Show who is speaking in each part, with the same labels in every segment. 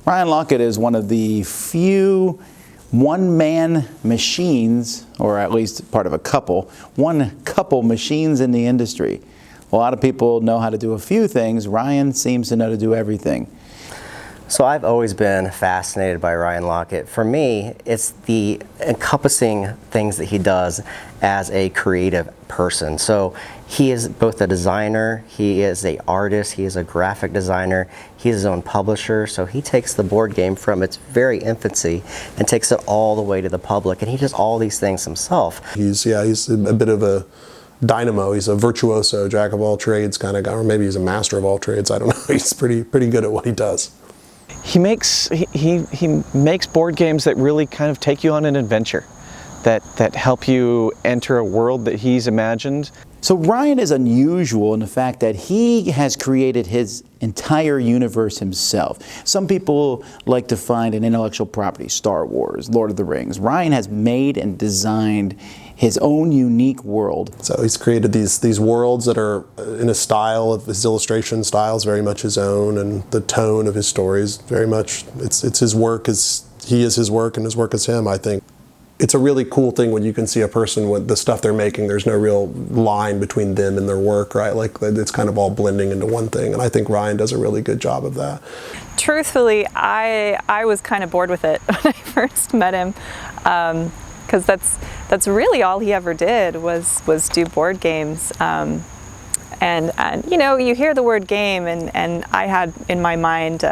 Speaker 1: Ryan Laukat is one of the few one-man machines, or at least part of a couple, one couple machines in the industry. A lot of people know how to do a few things. Ryan seems to know to do everything.
Speaker 2: So I've always been fascinated by Ryan Laukat. For me, it's the encompassing things that he does as a creative person. So he is both a designer, he is an artist, he is a graphic designer, he's his own publisher. So he takes the board game from its very infancy and takes it all the way to the public, and he does all these things himself.
Speaker 3: He's a bit of a dynamo. He's a virtuoso, jack of all trades kind of guy, or maybe he's a master of all trades. I don't know. He's pretty good at what he does.
Speaker 4: He makes board games that really kind of take you on an adventure, that help you enter a world that he's imagined.
Speaker 1: So Ryan is unusual in the fact that he has created his entire universe himself. Some people like to find an intellectual property, Star Wars, Lord of the Rings. Ryan has made and designed his own unique world.
Speaker 3: So he's created these worlds that are in a style of his illustration style is very much his own, and the tone of his stories very much it's his work, he is his work and his work is him. I think it's a really cool thing when you can see a person with the stuff they're making. There's no real line between them and their work, right? Like it's kind of all blending into one thing, and I think Ryan does a really good job of that.
Speaker 5: Truthfully, I was kind of bored with it when I first met him, because that's really all he ever did was do board games. And you know, you hear the word game, and I had in my mind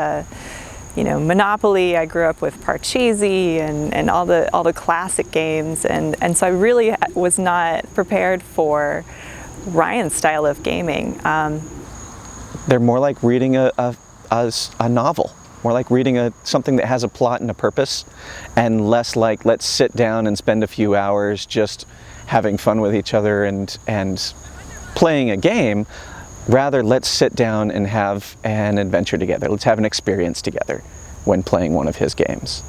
Speaker 5: you know, Monopoly. I grew up with Parcheesi and all the classic games, and so I really was not prepared for Ryan's style of gaming.
Speaker 4: They're more like reading a novel, more like reading something that has a plot and a purpose, and less like let's sit down and spend a few hours just having fun with each other and playing a game. Rather, let's sit down and have an adventure together. Let's have an experience together when playing one of his games.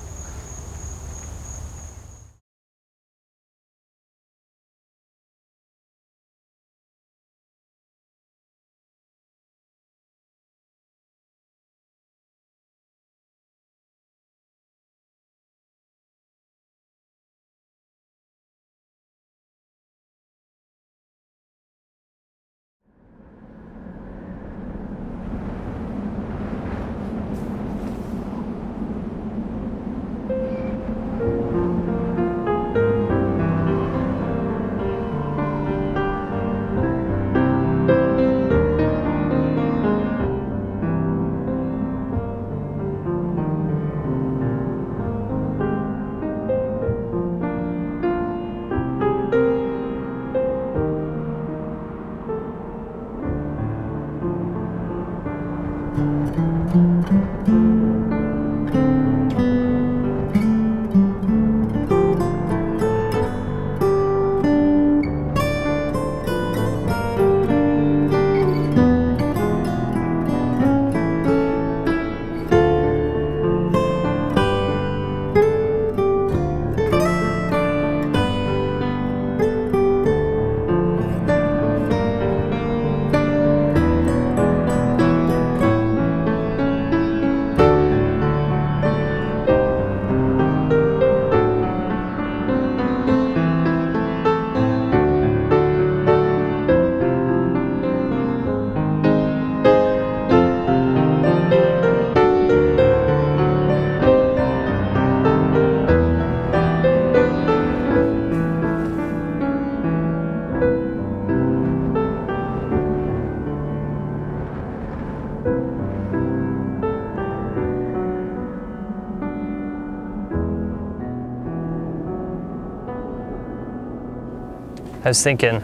Speaker 6: I was thinking,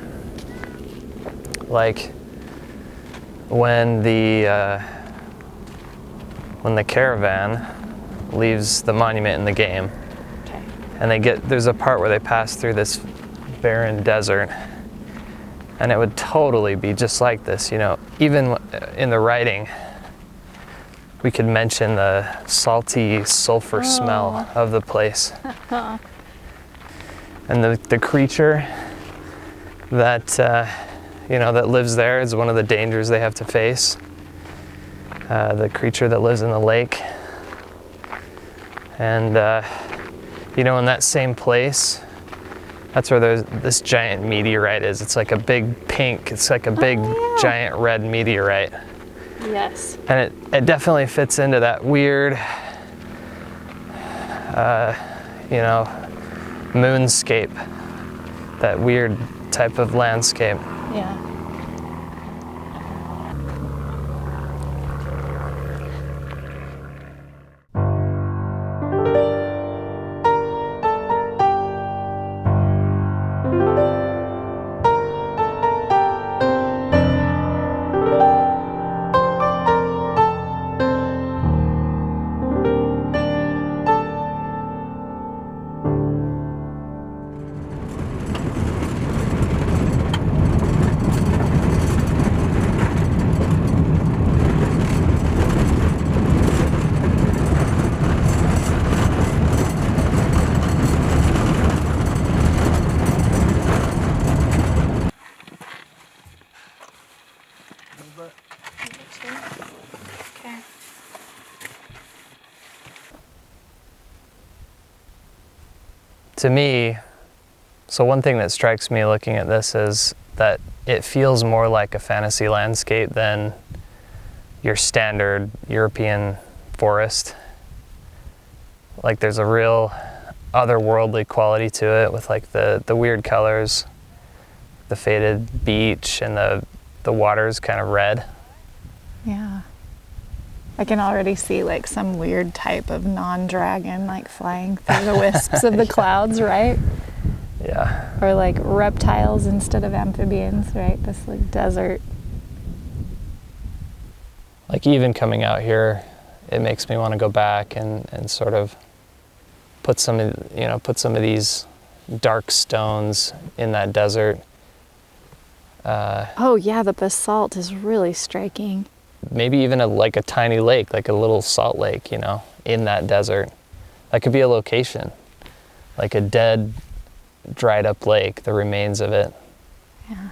Speaker 6: like, when the caravan leaves the monument in the game, and there's a part where they pass through this barren desert, and it would totally be just like this, you know. Even in the writing, we could mention the salty sulfur smell of the place. And the creature that that lives there is one of the dangers they have to face. The creature that lives in the lake, And you know, in that same place, that's where this giant meteorite is. It's like a big pink, it's like a big giant red meteorite.
Speaker 5: Yes.
Speaker 6: And it definitely fits into that weird, you know, moonscape, that weird type of landscape.
Speaker 5: Yeah.
Speaker 6: To me, so one thing that strikes me looking at this is that it feels more like a fantasy landscape than your standard European forest. Like there's a real otherworldly quality to it with like the weird colors, the faded beach, and the water's kind of red.
Speaker 7: Yeah. I can already see like some weird type of non-dragon like flying through the wisps of the clouds, right?
Speaker 6: Yeah.
Speaker 7: Or like reptiles instead of amphibians, right? This like desert.
Speaker 6: Like even coming out here, it makes me want to go back and sort of put some of these dark stones in that desert.
Speaker 7: Oh yeah, the basalt is really striking.
Speaker 6: Maybe even like a tiny lake, like a little salt lake, you know, in that desert. That could be a location, like a dead, dried up lake, the remains of it.
Speaker 7: Yeah.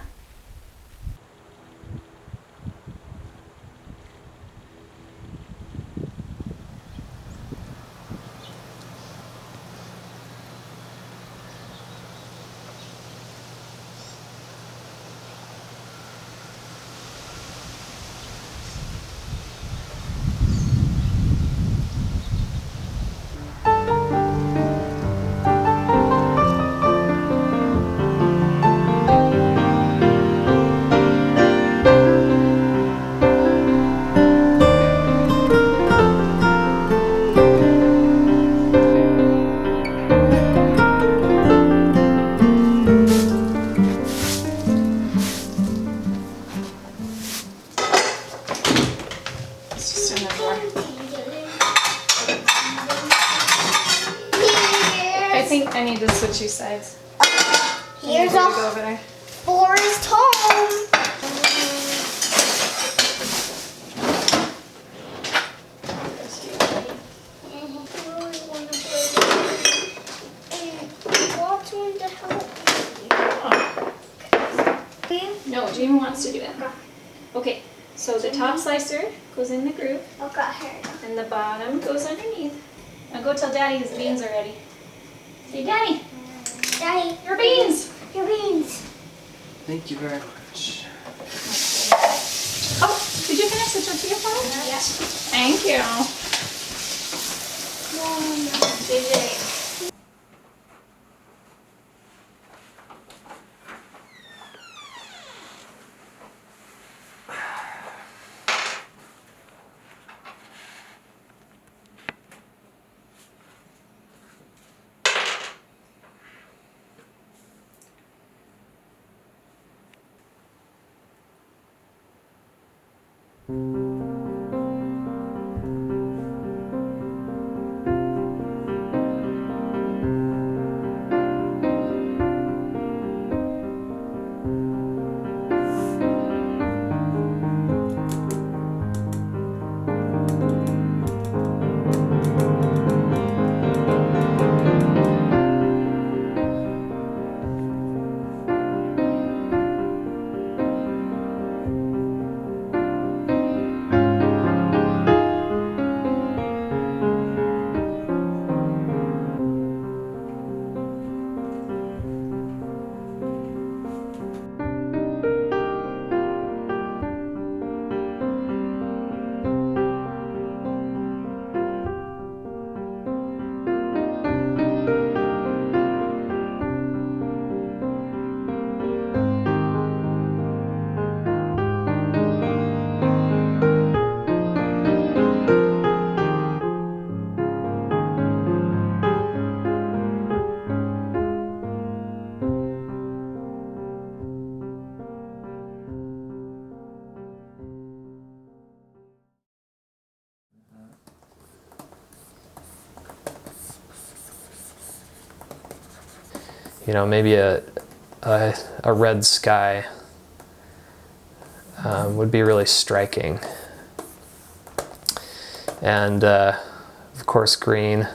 Speaker 8: I think I need to switch you sides.
Speaker 9: Here's
Speaker 8: Go
Speaker 9: a
Speaker 8: over there.
Speaker 9: forest home.
Speaker 8: No, Jamie wants to do it. Okay, so the top slicer goes in the groove and the bottom goes underneath. Now go tell Daddy his beans are ready. Say, Daddy,
Speaker 9: Daddy,
Speaker 8: your beans!
Speaker 9: your beans.
Speaker 6: Thank you very much.
Speaker 8: Oh, did you finish the tortilla for me?
Speaker 9: Yes.
Speaker 8: Thank you.
Speaker 6: You know, maybe a red sky would be really striking. And of course green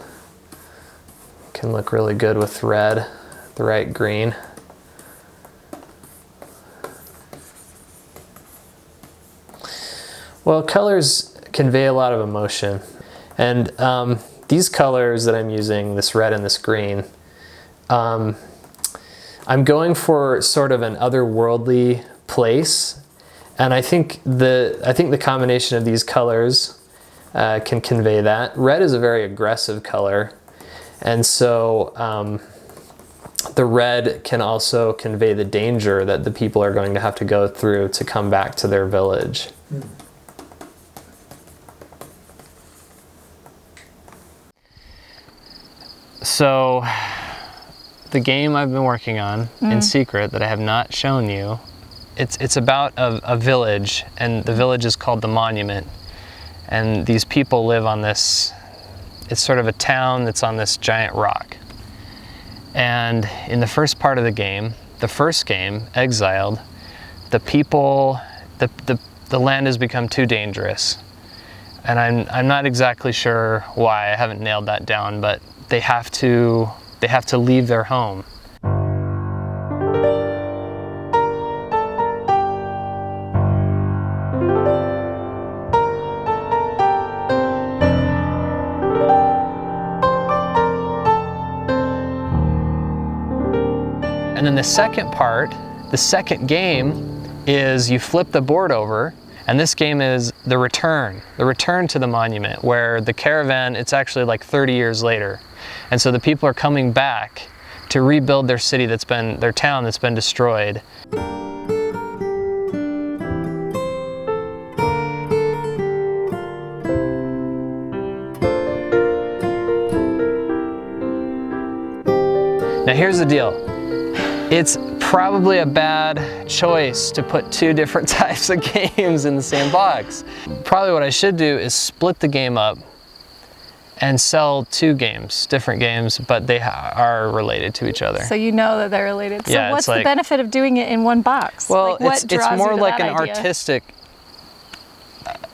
Speaker 6: can look really good with red, the right green. Well, colors convey a lot of emotion, and these colors that I'm using, this red and this green, I'm going for sort of an otherworldly place, and I think the combination of these colors can convey that. Red is a very aggressive color, and so the red can also convey the danger that the people are going to have to go through to come back to their village. So the game I've been working on in secret that I have not shown you, it's about a village, and the village is called the Monument, and these people live on this, it's sort of a town that's on this giant rock. And in the first part of the game, the first game, Exiled, the people, the land has become too dangerous, and I'm not exactly sure why. I haven't nailed that down, but they have to leave their home. And then the second part, the second game, is you flip the board over, and this game is the return to the monument, where the caravan, it's actually like 30 years later. And so the people are coming back to rebuild their city their town that's been destroyed. Now here's the deal. It's probably a bad choice to put two different types of games in the same box. Probably what I should do is split the game up and sell two games, different games, but they are related to each other.
Speaker 7: So you know that they're related. So
Speaker 6: Yeah,
Speaker 7: what's the benefit of doing it in one box?
Speaker 6: Well,
Speaker 7: like, what
Speaker 6: it's
Speaker 7: draws
Speaker 6: more
Speaker 7: you to
Speaker 6: like
Speaker 7: that
Speaker 6: an
Speaker 7: idea?
Speaker 6: artistic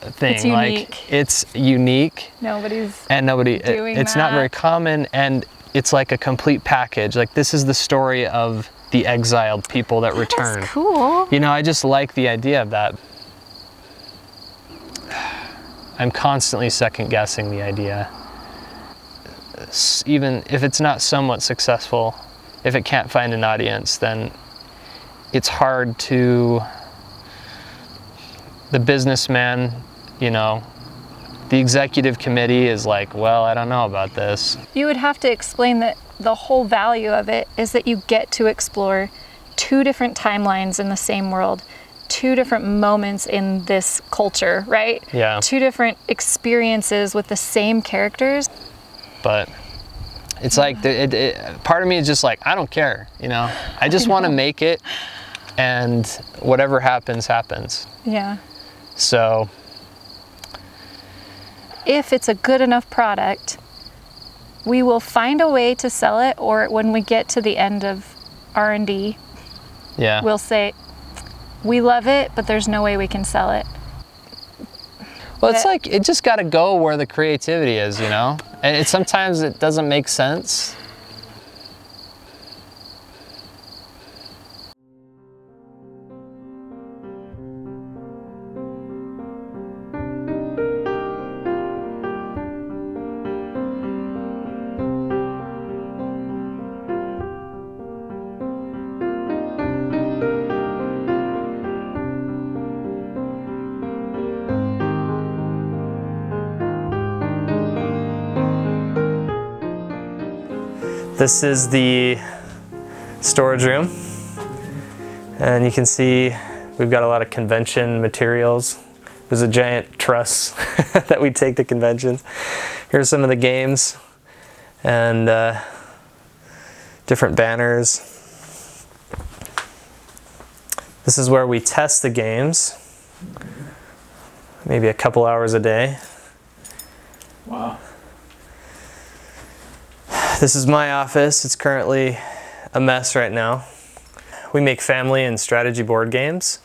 Speaker 6: thing.
Speaker 7: It's unique.
Speaker 6: Like, it's unique.
Speaker 7: Nobody's
Speaker 6: And
Speaker 7: doing
Speaker 6: it's not
Speaker 7: that.
Speaker 6: very common, and it's like a complete package. Like, this is the story of the exiled people that return.
Speaker 7: That's cool.
Speaker 6: You know, I just like the idea of that. I'm constantly second guessing the idea. Even if it's not somewhat successful, if it can't find an audience, then it's hard to, the businessman, you know, the executive committee is like, well, I don't know about this.
Speaker 7: You would have to explain that the whole value of it is that you get to explore two different timelines in the same world, two different moments in this culture, right?
Speaker 6: Yeah.
Speaker 7: Two different experiences with the same characters.
Speaker 6: But it's like, part of me is just like, I don't care, you know? I just want to make it, and whatever happens, happens.
Speaker 7: Yeah.
Speaker 6: So,
Speaker 7: if it's a good enough product, we will find a way to sell it, or when we get to the end of R&D,
Speaker 6: yeah.
Speaker 7: we'll say, we love it, but there's no way we can sell it.
Speaker 6: Well, it's like, it just got to go where the creativity is, you know? And sometimes it doesn't make sense. This is the storage room, and you can see we've got a lot of convention materials. There's a giant truss that we take to conventions. Here's some of the games and different banners. This is where we test the games, maybe a couple hours a day.
Speaker 1: Wow.
Speaker 6: This is my office. It's currently a mess right now. We make family and strategy board games,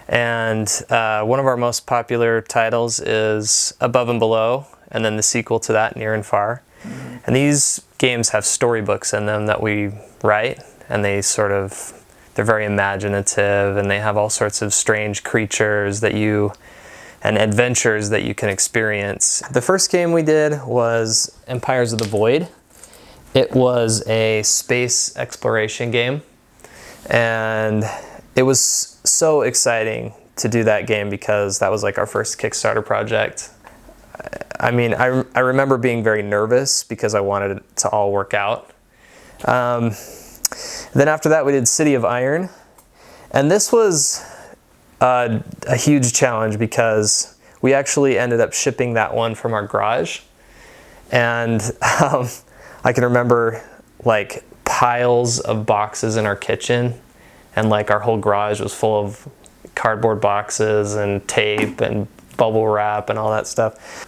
Speaker 6: and one of our most popular titles is Above and Below, and then the sequel to that, Near and Far. And these games have storybooks in them that we write, and they're very imaginative, and they have all sorts of strange creatures and adventures that you can experience. The first game we did was Empires of the Void. It was a space exploration game, and it was so exciting to do that game because that was like our first Kickstarter project. I mean, I remember being very nervous because I wanted it to all work out. Then after that we did City of Iron, and this was a huge challenge because we actually ended up shipping that one from our garage, and I can remember like piles of boxes in our kitchen, and like our whole garage was full of cardboard boxes and tape and bubble wrap and all that stuff.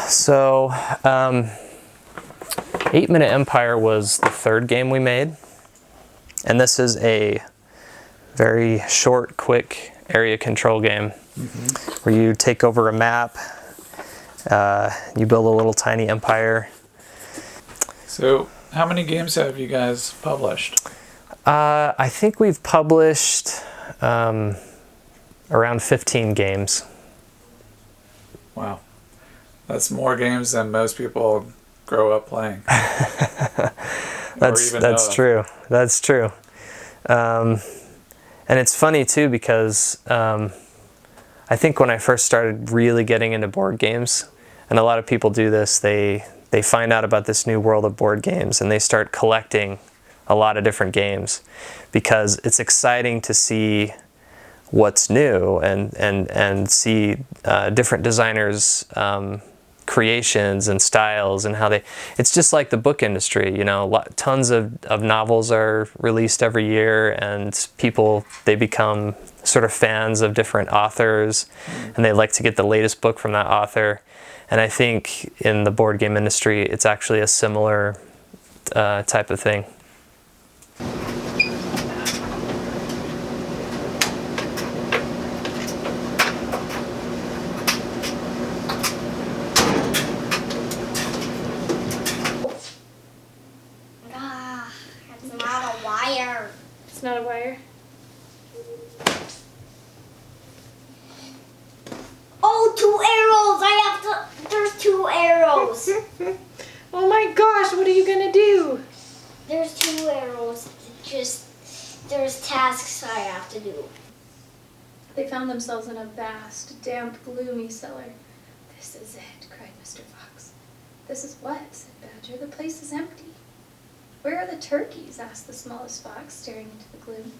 Speaker 6: So 8 Minute Empire was the third game we made, and this is a very short, quick area control game where you take over a map, you build a little tiny empire.
Speaker 10: So how many games have you guys published?
Speaker 6: I think we've published around 15 games.
Speaker 10: Wow. That's more games than most people grow up playing.
Speaker 6: That's true. That's true. And it's funny too because I think when I first started really getting into board games, and a lot of people do this, they find out about this new world of board games and they start collecting a lot of different games because it's exciting to see what's new and see different designers' creations and styles and how it's just like the book industry, you know, tons of novels are released every year, and people, they become sort of fans of different authors and they like to get the latest book from that author. And I think in the board game industry, it's actually a similar type of thing.
Speaker 9: That's not a wire.
Speaker 8: It's not a wire.
Speaker 9: Oh, 2 arrows. There's 2 arrows.
Speaker 8: Oh my gosh, what are you gonna do?
Speaker 9: There's 2 arrows. There's tasks I have to do.
Speaker 8: They found themselves in a vast, damp, gloomy cellar. This is it, cried Mr. Fox. This is what? Said Badger. The place is empty. Where are the turkeys? Asked the smallest fox, staring into the gloom.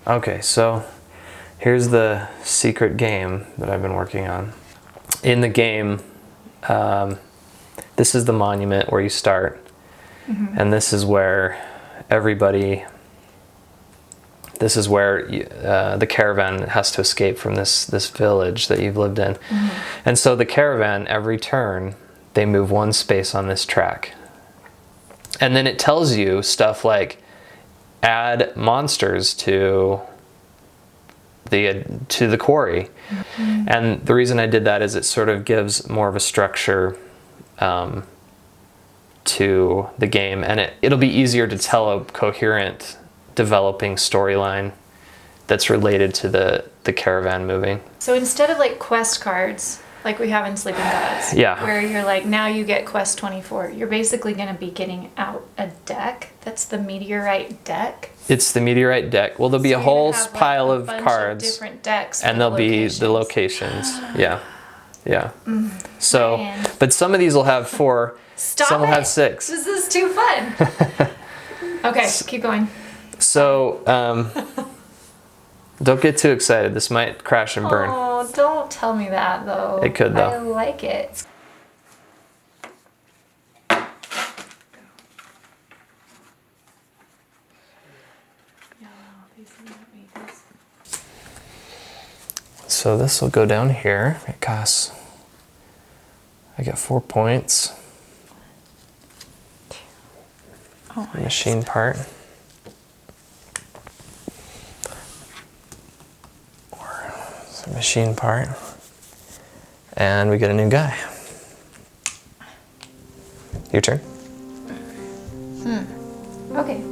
Speaker 6: Okay, so here's the secret game that I've been working on. In the game, this is the monument where you start, and this is where the caravan has to escape from this village that you've lived in. And so the caravan, every turn, they move 1 space on this track. And then it tells you stuff like, add monsters to the quarry. And the reason I did that is it sort of gives more of a structure to the game, and it'll be easier to tell a coherent, developing storyline that's related to the caravan moving.
Speaker 7: So instead of like quest cards, like we have in Sleeping Gods,
Speaker 6: Yeah.
Speaker 7: where you're like, now you get quest 24, you're basically going to be getting out a deck that's the Meteorite deck.
Speaker 6: It's the Meteorite deck. Well, there'll be
Speaker 7: So
Speaker 6: a
Speaker 7: you're
Speaker 6: whole
Speaker 7: gonna have, like,
Speaker 6: pile
Speaker 7: a
Speaker 6: of
Speaker 7: bunch
Speaker 6: cards,
Speaker 7: of different decks,
Speaker 6: and
Speaker 7: for
Speaker 6: there'll be the
Speaker 7: locations.
Speaker 6: locations. Yeah, yeah. So,
Speaker 7: man.
Speaker 6: but some of these will have 4.
Speaker 7: Stop
Speaker 6: some will
Speaker 7: it.
Speaker 6: have 6.
Speaker 7: This is too fun. Okay, keep going.
Speaker 6: So, don't get too excited. This might crash and burn.
Speaker 7: Oh, don't tell me that though.
Speaker 6: It could, though.
Speaker 7: I like it.
Speaker 6: So this will go down here. It costs, I get 4 points.
Speaker 7: Oh,
Speaker 6: Machine part. Or it's a machine part. And we get a new guy. Your turn.
Speaker 7: okay.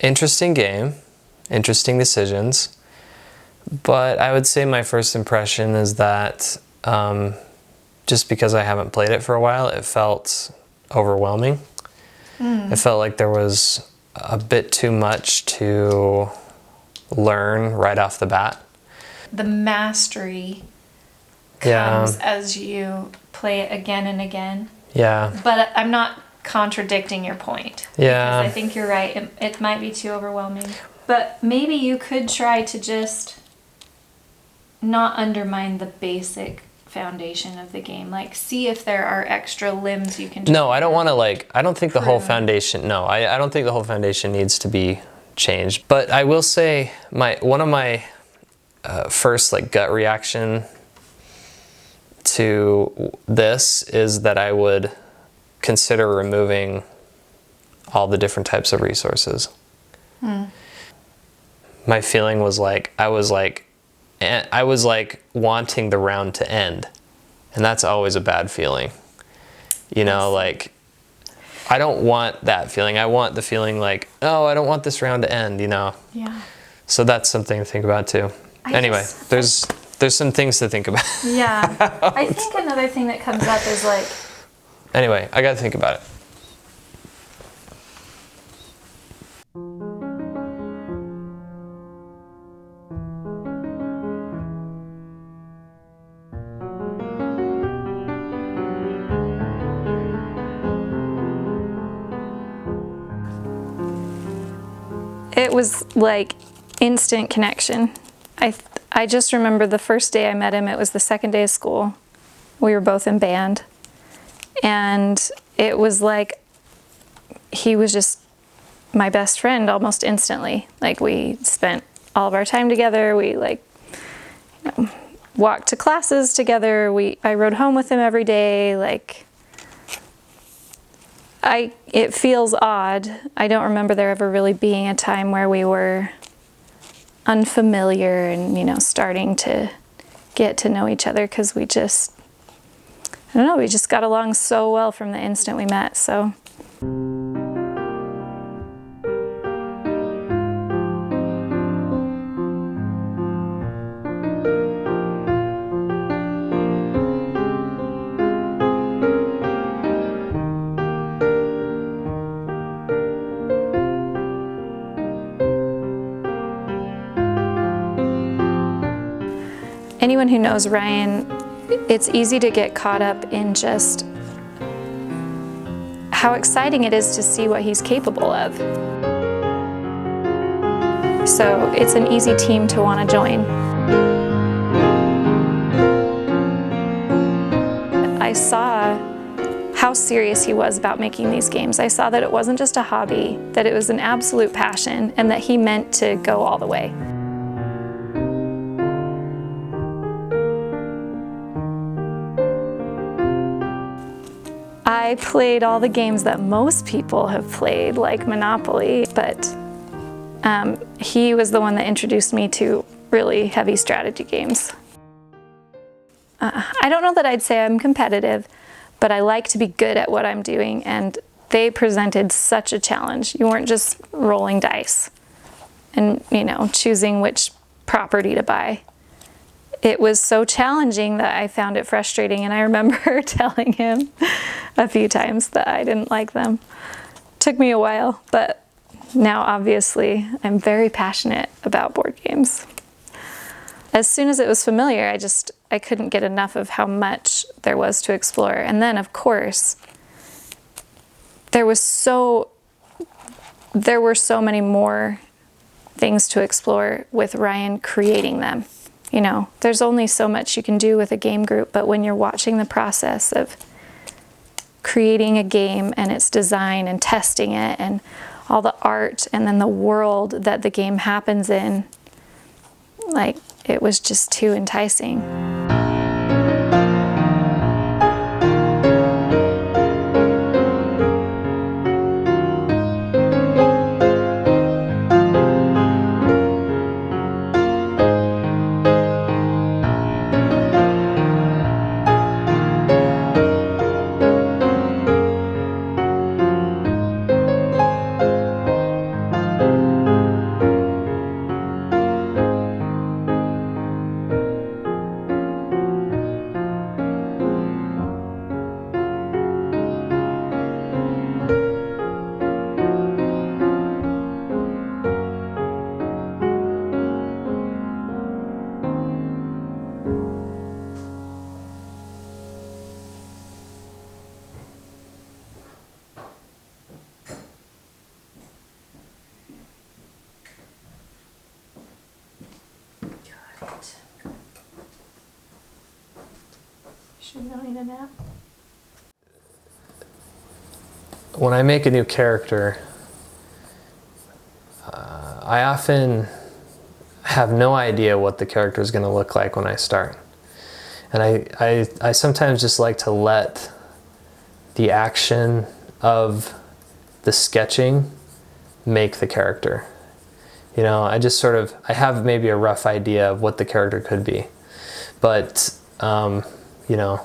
Speaker 6: Interesting game, interesting decisions, but I would say my first impression is that just because I haven't played it for a while, it felt overwhelming. It felt like there was a bit too much to learn right off the bat.
Speaker 7: The mastery comes as you play it again and again.
Speaker 6: Yeah.
Speaker 7: But I'm not contradicting your point.
Speaker 6: Yeah.
Speaker 7: Because I think you're right. It might be too overwhelming. But maybe you could try to just not undermine the basic foundation of the game. Like, see if there are extra limbs you can...
Speaker 6: No, I don't want to I don't think the whole foundation, no, I don't think the whole foundation needs to be changed. But I will say one of my first gut reaction to this is that I would consider removing all the different types of resources. My feeling was I was wanting the round to end, and that's always a bad feeling. You know, I don't want that feeling. I want the feeling oh, I don't want this round to end, you know.
Speaker 7: Yeah.
Speaker 6: So that's something to think about too. Anyway, there's some things to think about.
Speaker 7: Yeah. I think another thing that comes up is
Speaker 6: Anyway, I gotta think about it.
Speaker 5: It was like instant connection. I just remember the first day I met him, it was the second day of school. We were both in band. And it was like he was just my best friend almost instantly. We spent all of our time together. We walked to classes together. I rode home with him every day. It feels odd. I don't remember there ever really being a time where we were unfamiliar and, starting to get to know each other, because we just got along so well from the instant we met, so. Anyone who knows Ryan, it's easy to get caught up in just how exciting it is to see what he's capable of. So it's an easy team to want to join.
Speaker 7: I saw how serious he was about making these games. I saw that it wasn't just a hobby, that it was an absolute passion, and that he meant to go all the way. I played all the games that most people have played, like Monopoly, but he was the one that introduced me to really heavy strategy games. I don't know that I'd say I'm competitive, but I like to be good at what I'm doing, and they presented such a challenge. You weren't just rolling dice and, you know, choosing which property to buy. It was so challenging that I found it frustrating, and I remember telling him a few times that I didn't like them. Took me a while, but now obviously I'm very passionate about board games. As soon as it was familiar, I couldn't get enough of how much there was to explore. And then, of course, there were so many more things to explore with Ryan creating them. You know, there's only so much you can do with a game group, but when you're watching the process of creating a game and its design and testing it and all the art and then the world that the game happens in, like, it was just too enticing.
Speaker 6: When I make a new character, I often have no idea what the character is going to look like when I start. And I sometimes just like to let the action of the sketching make the character. You know, I have maybe a rough idea of what the character could be. But, you know,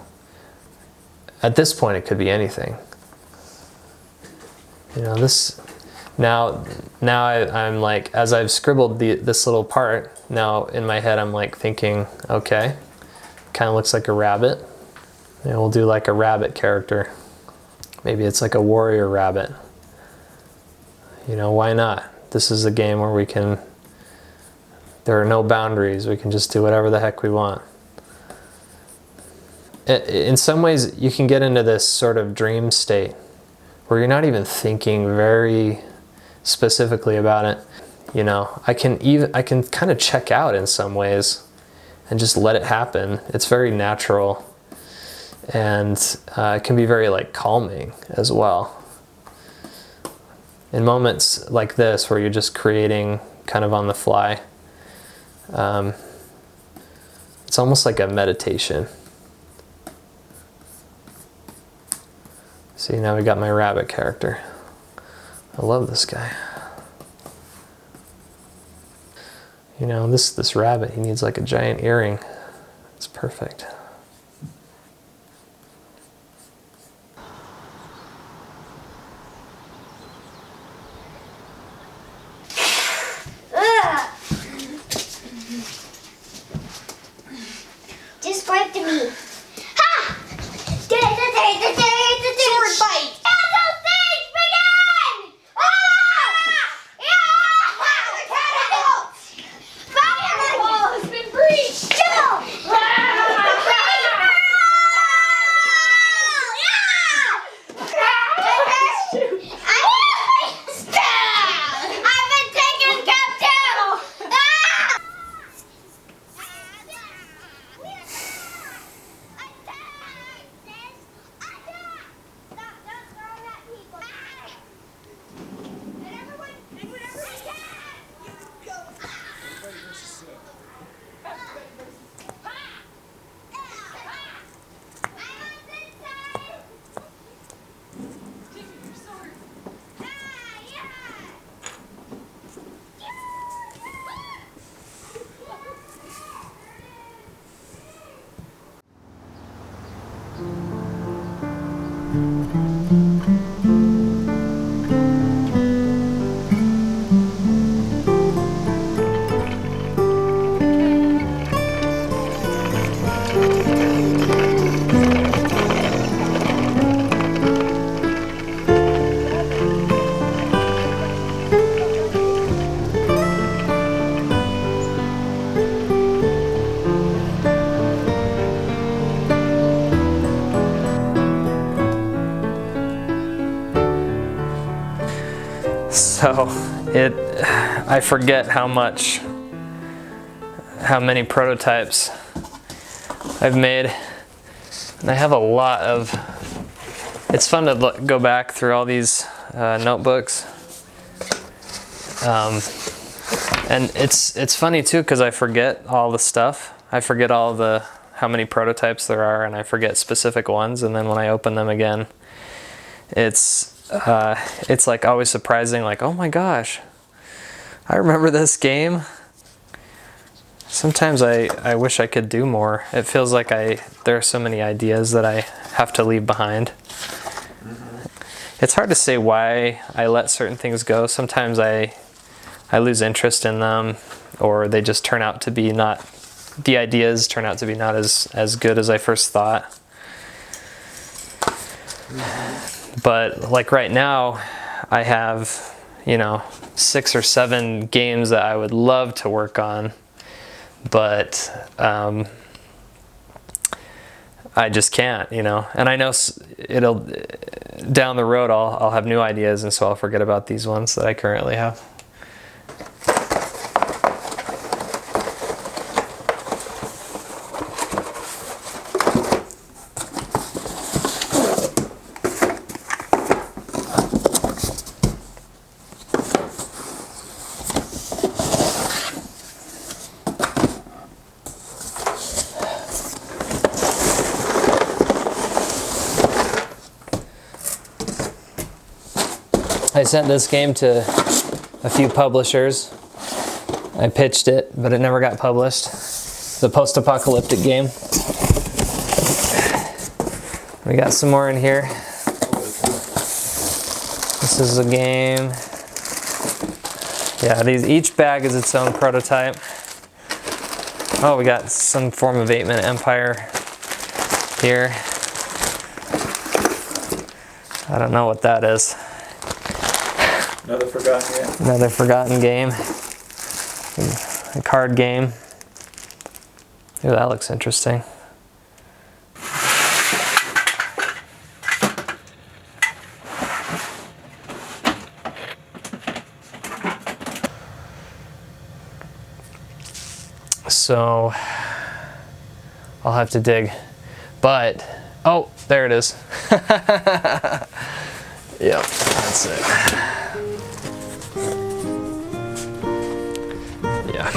Speaker 6: at this point it could be anything. You know, now I'm like, as I've scribbled this little part, now in my head I'm like thinking, okay, kind of looks like a rabbit. And we'll do like a rabbit character. Maybe it's like a warrior rabbit. You know, why not? This is a game where there are no boundaries. We can just do whatever the heck we want. In some ways, you can get into this sort of dream state where you're not even thinking very specifically about it. You know, I can kind of check out in some ways and just let it happen. It's very natural, and it can be very like calming as well. In moments like this where you're just creating kind of on the fly, it's almost like a meditation. See, now we got my rabbit character. I love this guy. You know, this rabbit, he needs like a giant earring. It's perfect.
Speaker 9: Just right to me. Ha! Sword bite! Battle stage begin! Fire! The wall has been breached! Go!
Speaker 6: So I forget how many prototypes I've made. And I have a lot of, it's fun to go back through all these notebooks. And it's funny too, because I forget all the stuff. I forget how many prototypes there are, and I forget specific ones. And then when I open them again, it's like always surprising, like, oh my gosh, I remember this game. Sometimes I wish I could do more. It feels like there are so many ideas that I have to leave behind. It's hard to say why I let certain things go. Sometimes I lose interest in them, or they just turn out to be the ideas turn out to be not as good as I first thought. But like right now, I have, 6 or 7 games that I would love to work on, but I just can't, And I know it'll down the road I'll have new ideas, and so I'll forget about these ones that I currently have. I sent this game to a few publishers. I pitched it, but it never got published. It's a post-apocalyptic game. We got some more in here. This is a game. Yeah, each bag is its own prototype. Oh, we got some form of 8-Minute Empire here. I don't know what that is.
Speaker 10: Another forgotten game.
Speaker 6: Another forgotten game. A card game. Ooh, that looks interesting. So I'll have to dig. But, oh, there it is. Yep, that's it. Yeah.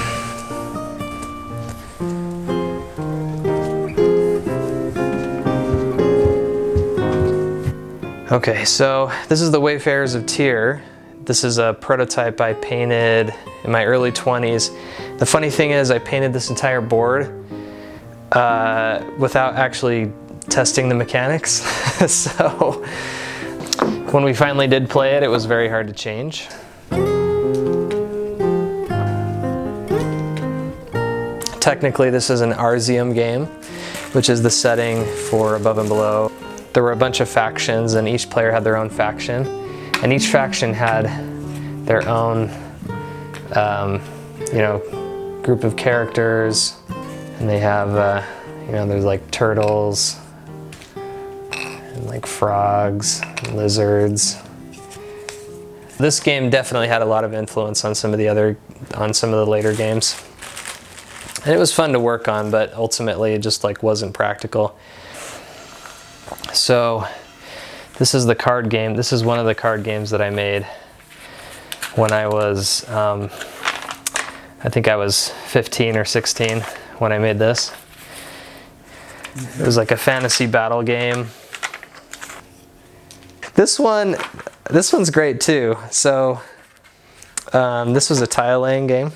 Speaker 6: Okay, so this is the Wayfarers of Tyr. This is a prototype I painted in my early 20s. The funny thing is I painted this entire board without actually testing the mechanics. So when we finally did play it, it was very hard to change. Technically, this is an Arzium game, which is the setting for Above and Below. There were a bunch of factions, and each player had their own faction, and each faction had their own, group of characters, and they have, there's like turtles, and like frogs, and lizards. This game definitely had a lot of influence on some of the later games. And it was fun to work on, but ultimately it just wasn't practical. So this is the card game. This is one of the card games that I made when I was, I think I was 15 or 16 when I made this. It was like a fantasy battle game. This one's great too. So this was a tile laying game,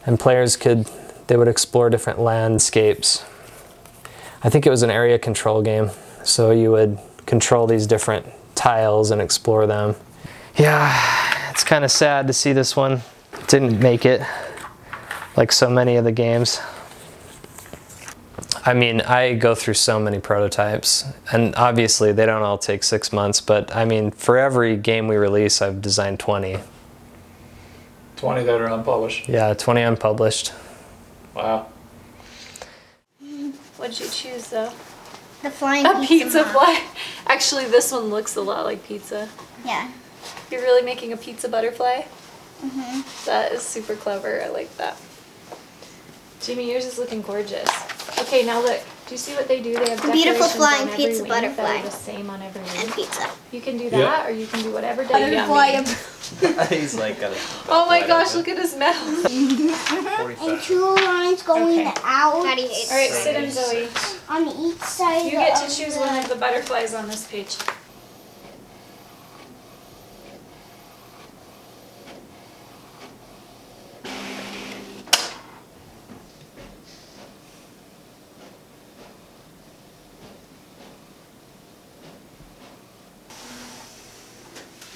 Speaker 6: and players would explore different landscapes. I think it was an area control game, so you would control these different tiles and explore them. Yeah, it's kind of sad to see this one didn't make it, like so many of the games. I mean, I go through so many prototypes, and obviously they don't all take 6 months, but I mean, for every game we release, I've designed 20.
Speaker 10: 20 that are unpublished.
Speaker 6: Yeah, 20 unpublished.
Speaker 10: Wow.
Speaker 8: What did you choose though?
Speaker 9: The flying
Speaker 8: A pizza
Speaker 9: Mom.
Speaker 8: fly. Actually, this one looks a lot like pizza.
Speaker 9: Yeah.
Speaker 5: You're really making a pizza butterfly? That is super clever. I like that. Jimmy, yours is looking gorgeous. Okay, now look. Do you see what they do? They have
Speaker 9: Beautiful
Speaker 5: decorations
Speaker 9: flying
Speaker 5: on every
Speaker 9: pizza
Speaker 5: wing
Speaker 9: butterfly.
Speaker 5: that are the same on every
Speaker 9: And
Speaker 5: wing.
Speaker 9: pizza.
Speaker 5: You can do that, or you can do whatever day
Speaker 2: He's like got a.
Speaker 5: Oh my gosh, look at his mouth.
Speaker 9: And two lines going
Speaker 5: Okay.
Speaker 9: out.
Speaker 5: All right, sit in, Zoe.
Speaker 9: On each side.
Speaker 5: You get to
Speaker 9: of
Speaker 5: choose
Speaker 9: the-
Speaker 5: one of the butterflies on this page.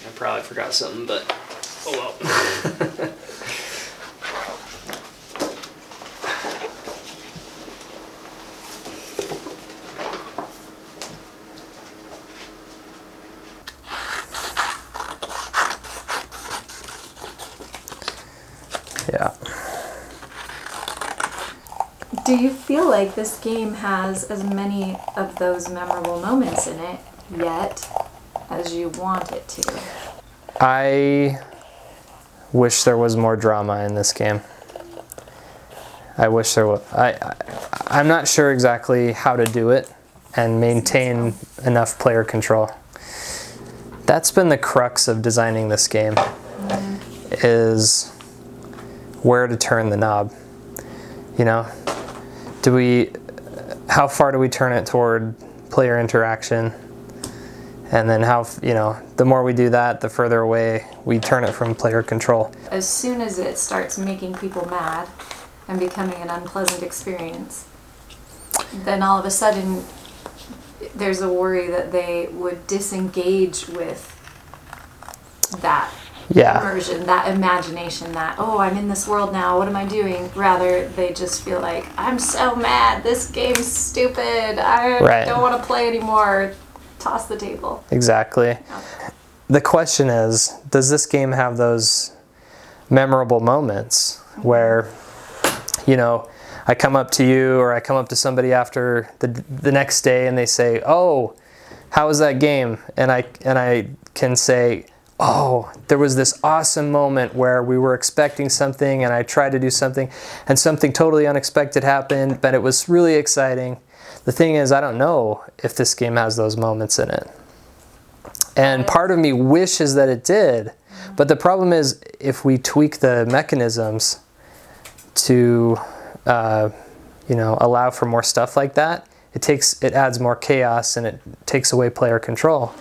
Speaker 6: I probably forgot something, but oh well. Yeah.
Speaker 5: Do you feel like this game has as many of those memorable moments in it yet as you want it to?
Speaker 6: I wish there was more drama in this game. I wish there was. I'm not sure exactly how to do it and maintain enough player control. That's been the crux of designing this game, is where to turn the knob. You know, how far do we turn it toward player interaction? And then the more we do that, the further away we turn it from player control.
Speaker 5: As soon as it starts making people mad and becoming an unpleasant experience, then all of a sudden there's a worry that they would disengage with that immersion, that imagination, that, oh, I'm in this world now, what am I doing? Rather, they just feel like, I'm so mad, this game's stupid, I don't want to play anymore, toss the table.
Speaker 6: Exactly. The question is, does this game have those memorable moments where, I come up to you or I come up to somebody after the next day and they say, oh, how was that game? And I can say, oh, there was this awesome moment where we were expecting something and I tried to do something and something totally unexpected happened, but it was really exciting. The thing is, I don't know if this game has those moments in it. And part of me wishes that it did, but the problem is if we tweak the mechanisms to allow for more stuff like that, it adds more chaos and it takes away player control.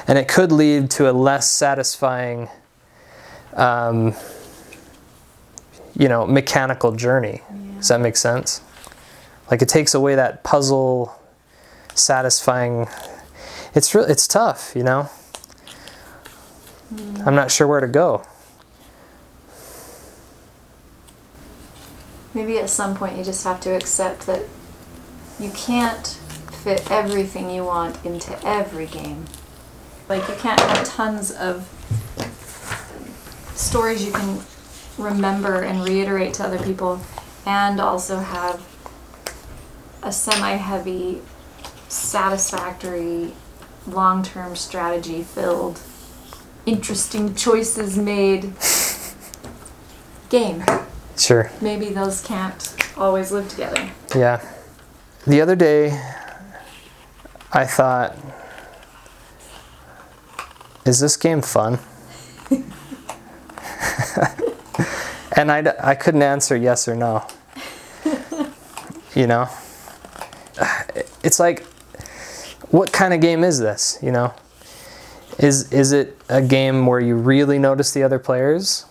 Speaker 6: And it could lead to a less satisfying mechanical journey. Yeah. Does that make sense? Like it takes away that puzzle satisfying. It's tough, I'm not sure where to go.
Speaker 5: Maybe at some point you just have to accept that you can't fit everything you want into every game. Like you can't have tons of stories you can remember and reiterate to other people and also have a semi-heavy, satisfactory, long-term strategy filled, interesting choices made game.
Speaker 6: Sure.
Speaker 5: Maybe those can't always live together.
Speaker 6: Yeah. The other day, I thought, is this game fun? And I couldn't answer yes or no. It's like, what kind of game is this, Is it a game where you really notice the other players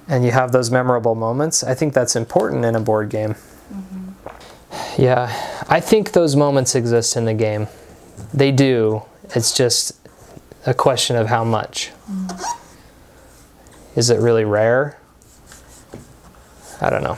Speaker 6: and you have those memorable moments? I think that's important in a board game. Mm-hmm. Yeah, I think those moments exist in the game. They do. It's just a question of how much. Mm. Is it really rare? I don't know.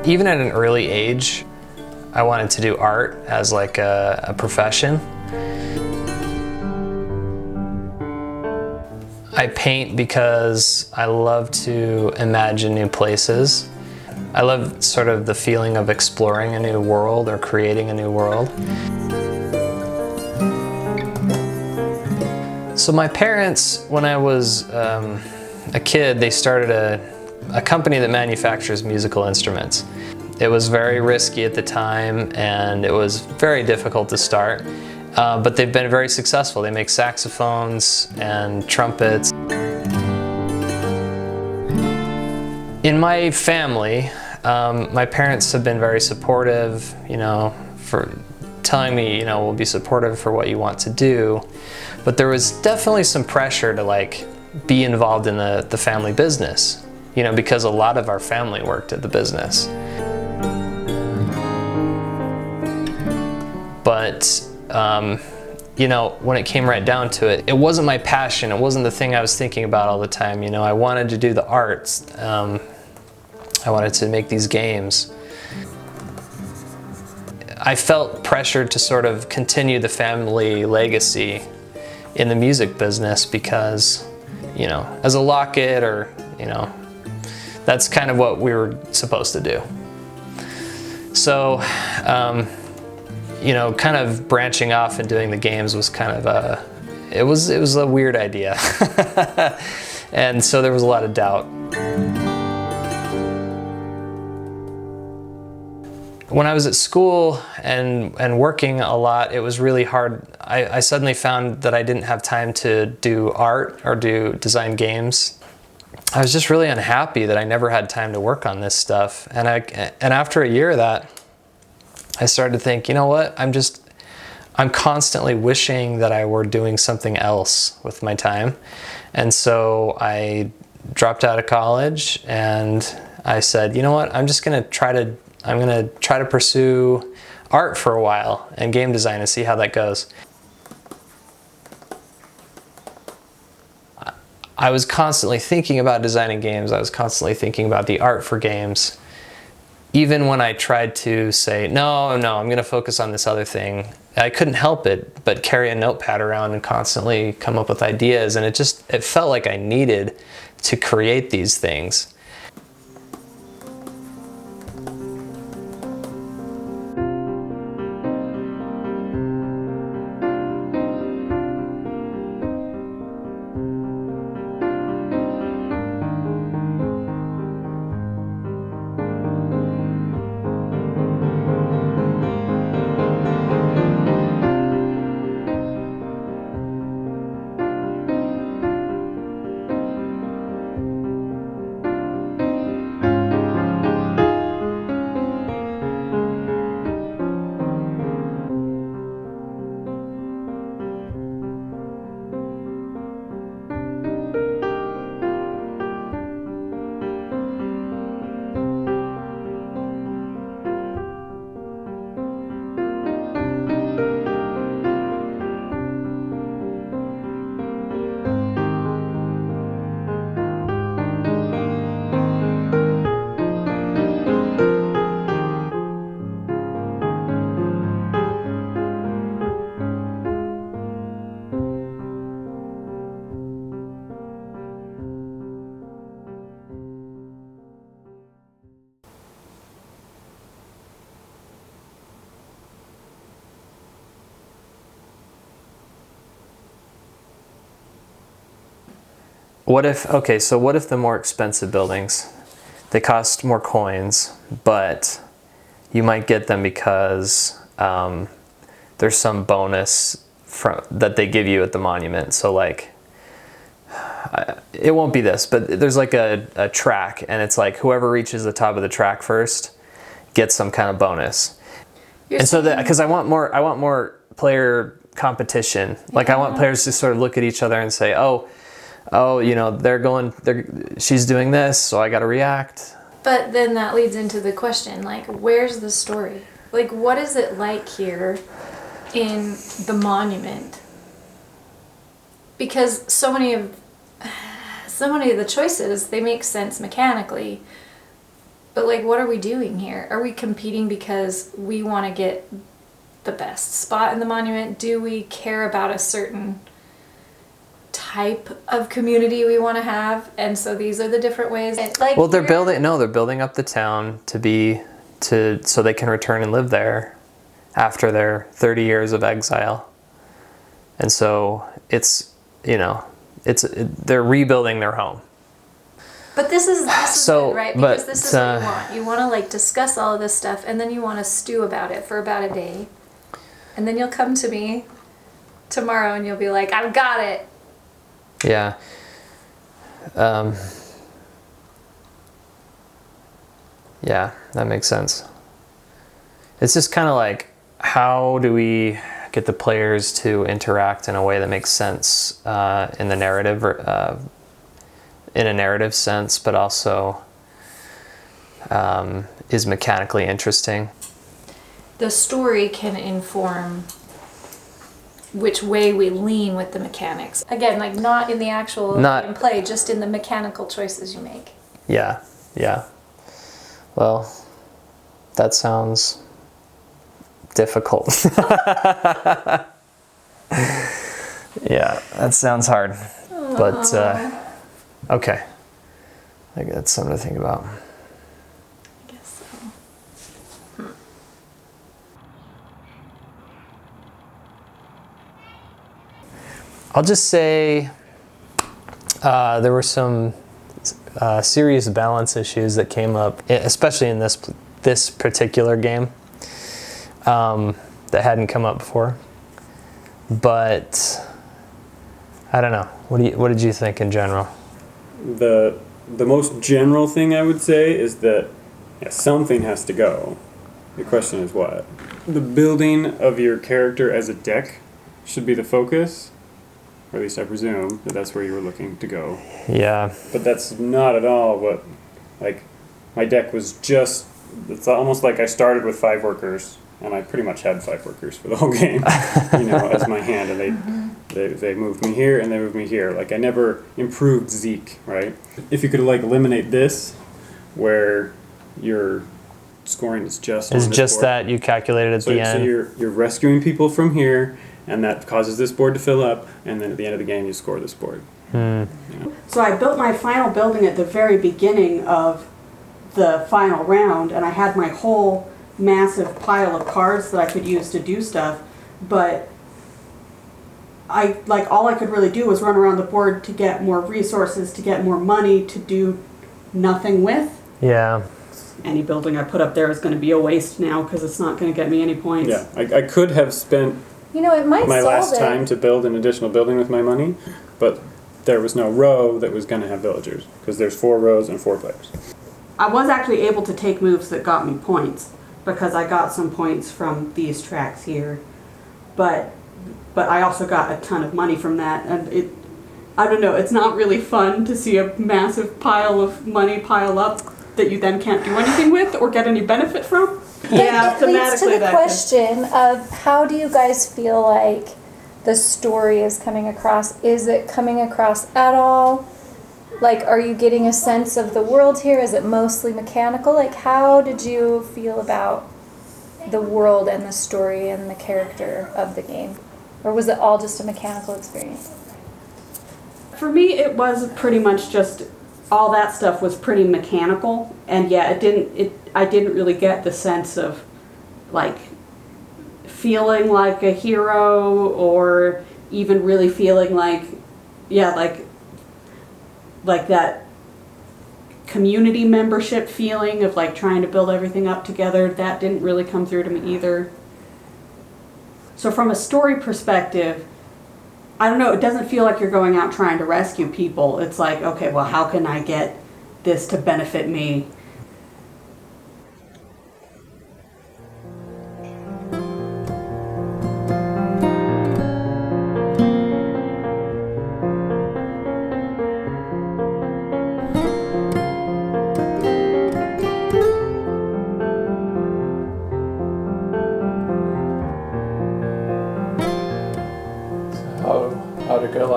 Speaker 6: Even at an early age, I wanted to do art as like a profession. I paint because I love to imagine new places. I love sort of the feeling of exploring a new world or creating a new world. So my parents, when I was a kid, they started a company that manufactures musical instruments. It was very risky at the time and it was very difficult to start, but they've been very successful. They make saxophones and trumpets. In my family, my parents have been very supportive, you know, for telling me, you know, we'll be supportive for what you want to do, but there was definitely some pressure to like be involved in the family business, you know, because a lot of our family worked at the business. But, you know, when it came right down to it, it wasn't my passion. It wasn't the thing I was thinking about all the time. You know, I wanted to do the arts. I wanted to make these games. I felt pressured to sort of continue the family legacy in the music business because, you know, as a Lockett or, you know, that's kind of what we were supposed to do. So, you know, kind of branching off and doing the games was kind of it was a weird idea. And so there was a lot of doubt. When I was at school and working a lot, it was really hard. I suddenly found that I didn't have time to do art or design games. I was just really unhappy that I never had time to work on this stuff. And after a year of that, I started to think, you know what, I'm constantly wishing that I were doing something else with my time. And so I dropped out of college and I said, you know what, I'm gonna try to pursue art for a while and game design and see how that goes. I was constantly thinking about designing games. I was constantly thinking about the art for games. Even when I tried to say, no, I'm going to focus on this other thing, I couldn't help it but carry a notepad around and constantly come up with ideas. And it felt like I needed to create these things. What if the more expensive buildings, they cost more coins, but you might get them because there's some bonus that they give you at the monument. So like, it won't be this, but there's like a track and it's like whoever reaches the top of the track first gets some kind of bonus. And so that, because I want more player competition. Like I want players to sort of look at each other and say, oh, you know, she's doing this, so I got to react.
Speaker 7: But then that leads into the question, like, where's the story? Like, what is it like here in the monument? Because so many of the choices, they make sense mechanically. But like, what are we doing here? Are we competing because we want to get the best spot in the monument? Do we care about a certain type of community we want to have? And so these are the different ways. Like,
Speaker 6: Well, they're building up the town so they can return and live there after their 30 years of exile. And so it's, you know, they're rebuilding their home.
Speaker 7: But this is
Speaker 6: So,
Speaker 7: good, right?
Speaker 6: but,
Speaker 7: Because this is what you want. You want to like discuss all of this stuff, and then you want to stew about it for about a day. And then you'll come to me tomorrow and you'll be like, I've got it.
Speaker 6: Yeah. Yeah, that makes sense. It's just kind of like, how do we get the players to interact in a way that makes sense in the narrative, or in a narrative sense, but also is mechanically interesting.
Speaker 7: The story can inform which way we lean with the mechanics. Again, like not in the actual gameplay, just in the mechanical choices you make.
Speaker 6: Yeah, yeah. Well, that sounds difficult. Yeah, that sounds hard. But, okay. I think that's something to think about.
Speaker 7: I guess so.
Speaker 6: I'll just say there were some serious balance issues that came up, especially in this particular game, that hadn't come up before. But I don't know. What did you think in general?
Speaker 11: The most general thing I would say is that something has to go. The question is what? The building of your character as a deck should be the focus. Or at least I presume that that's where you were looking to go.
Speaker 6: Yeah.
Speaker 11: But that's not at all what, like, my deck was just, it's almost like I started with 5 workers, and I pretty much had 5 workers for the whole game, you know, as my hand, and they moved me here, and they moved me here. Like, I never improved Zeke, right? If you could, like, eliminate this, where your scoring is just on
Speaker 6: It's
Speaker 11: this
Speaker 6: just
Speaker 11: board.
Speaker 6: that you calculated at the end.
Speaker 11: So you're rescuing people from here, and that causes this board to fill up, and then at the end of the game you score this board.
Speaker 12: So I built my final building at the very beginning of the final round, and I had my whole massive pile of cards that I could use to do stuff, but all I could really do was run around the board to get more resources, to get more money to do nothing with.
Speaker 6: Yeah.
Speaker 12: Any building I put up there is going to be a waste now because it's not going to get me any points.
Speaker 11: Yeah, I could have spent
Speaker 7: You know, it might
Speaker 11: my
Speaker 7: solve
Speaker 11: last
Speaker 7: it.
Speaker 11: time to build an additional building with my money, but there was no row that was going to have villagers, because there's 4 rows and 4 players.
Speaker 12: I was actually able to take moves that got me points because I got some points from these tracks here, but I also got a ton of money from that, and I don't know, it's not really fun to see a massive pile of money pile up that you then can't do anything with or get any benefit from. Yeah,
Speaker 7: It leads to
Speaker 12: thematically
Speaker 7: the
Speaker 12: that
Speaker 7: question of how do you guys feel like the story is coming across? Is it coming across at all? Like, are you getting a sense of the world here? Is it mostly mechanical? Like, how did you feel about the world and the story and the character of the game? Or was it all just a mechanical experience?
Speaker 12: For me, it was pretty much just all that stuff was pretty mechanical, and yeah, I didn't really get the sense of like feeling like a hero or even really feeling like like that community membership feeling of like trying to build everything up together. That didn't really come through to me either. So from a story perspective, I don't know, it doesn't feel like you're going out trying to rescue people. It's like, okay, well, how can I get this to benefit me?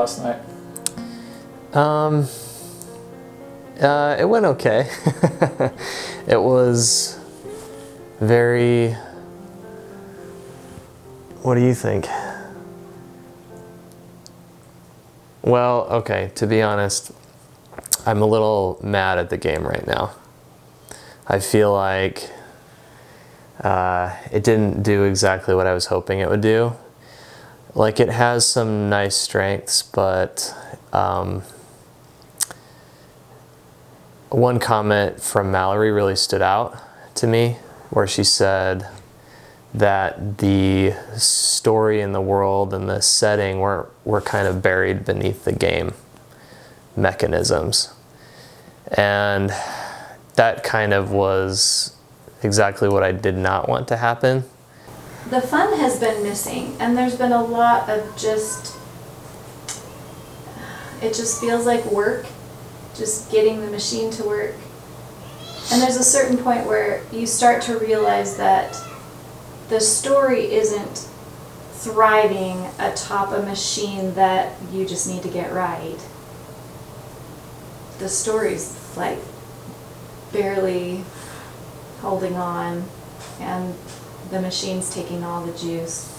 Speaker 10: last night?
Speaker 6: It went okay. It was very... What do you think? Well, okay, to be honest, I'm a little mad at the game right now. I feel like it didn't do exactly what I was hoping it would do. Like, it has some nice strengths, but one comment from Mallory really stood out to me, where she said that the story and the world and the setting were kind of buried beneath the game mechanisms. And that kind of was exactly what I did not want to happen.
Speaker 7: The fun has been missing, and there's been a lot of it just feels like work, just getting the machine to work. And there's a certain point where you start to realize that the story isn't thriving atop a machine that you just need to get right. The story's like barely holding on, and the machine's taking all the juice.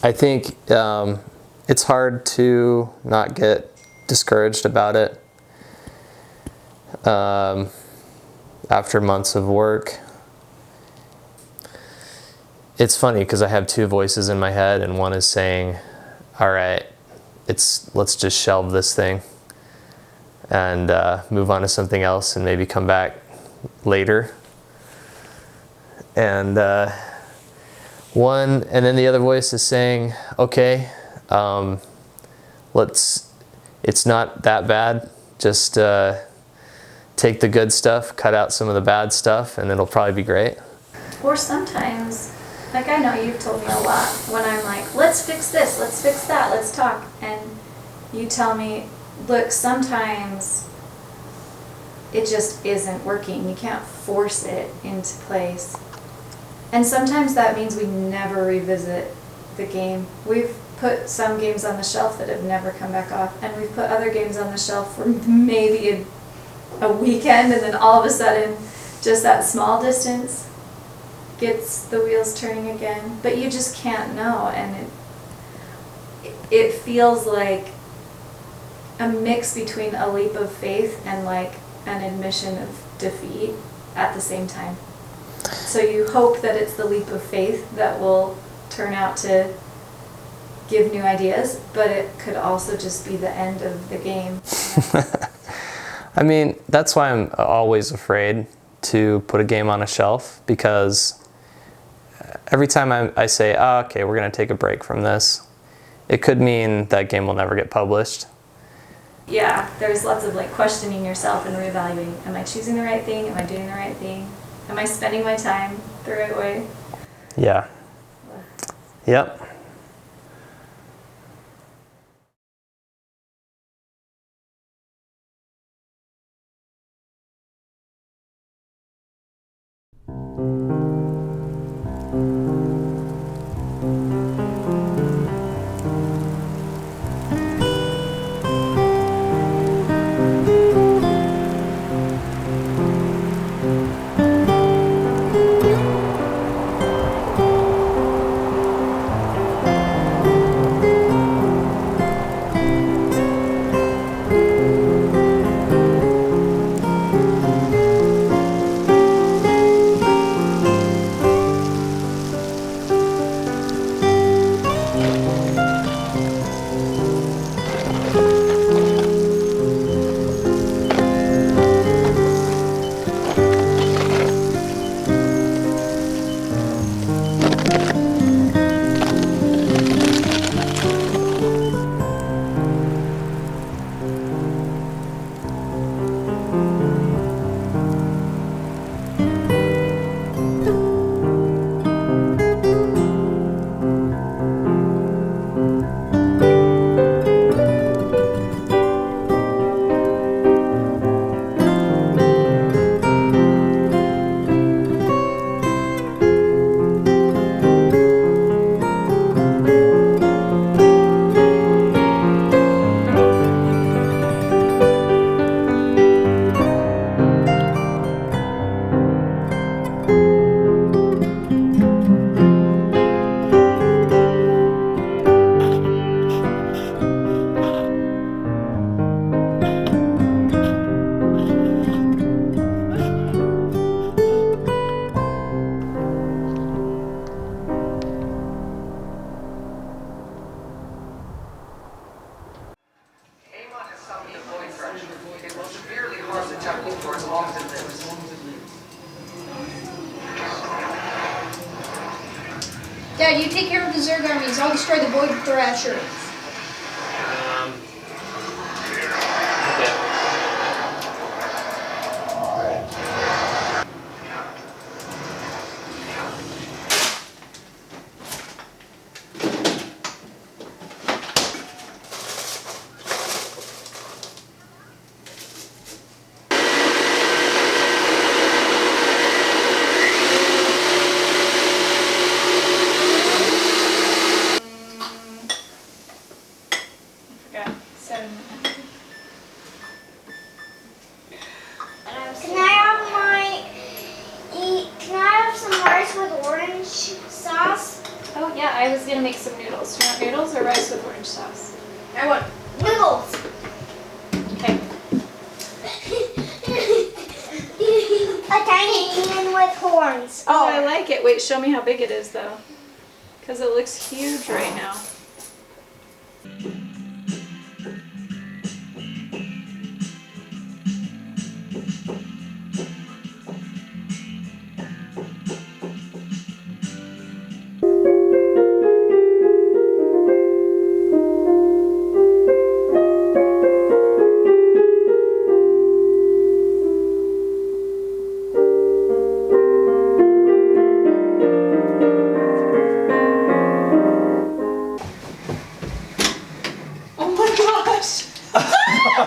Speaker 6: I think it's hard to not get discouraged about it after months of work. It's funny because I have two voices in my head, and one is saying, all right, let's just shelve this thing and move on to something else and maybe come back later. And then the other voice is saying, okay, it's not that bad. Just take the good stuff, cut out some of the bad stuff, and it'll probably be great.
Speaker 7: Or sometimes, like I know you've told me a lot, when I'm like, let's fix this, let's fix that, let's talk. And you tell me, look, sometimes it just isn't working. You can't force it into place. And sometimes that means we never revisit the game. We've put some games on the shelf that have never come back off, and we've put other games on the shelf for maybe a weekend, and then all of a sudden, just that small distance gets the wheels turning again. But you just can't know, and it feels like a mix between a leap of faith and like an admission of defeat at the same time. So you hope that it's the leap of faith that will turn out to give new ideas, but it could also just be the end of the game.
Speaker 6: I mean, that's why I'm always afraid to put a game on a shelf, because every time I say, oh, okay, we're going to take a break from this, it could mean that game will never get published.
Speaker 7: Yeah, there's lots of like questioning yourself and reevaluating. Am I choosing the right thing? Am I doing the right thing? Am I spending my time the right way?
Speaker 6: Yeah. Yep.
Speaker 9: Dad, you take care of the Zerg armies. I'll destroy the Void Thrasher. Can I have Can I have some rice with orange sauce?
Speaker 8: Oh yeah, I was gonna make some noodles. Do you want noodles or rice with orange sauce?
Speaker 9: I want noodles.
Speaker 8: Okay.
Speaker 9: A tiny demon with horns.
Speaker 8: Oh, I like it. Wait, show me how big it is though. Because it looks huge right now.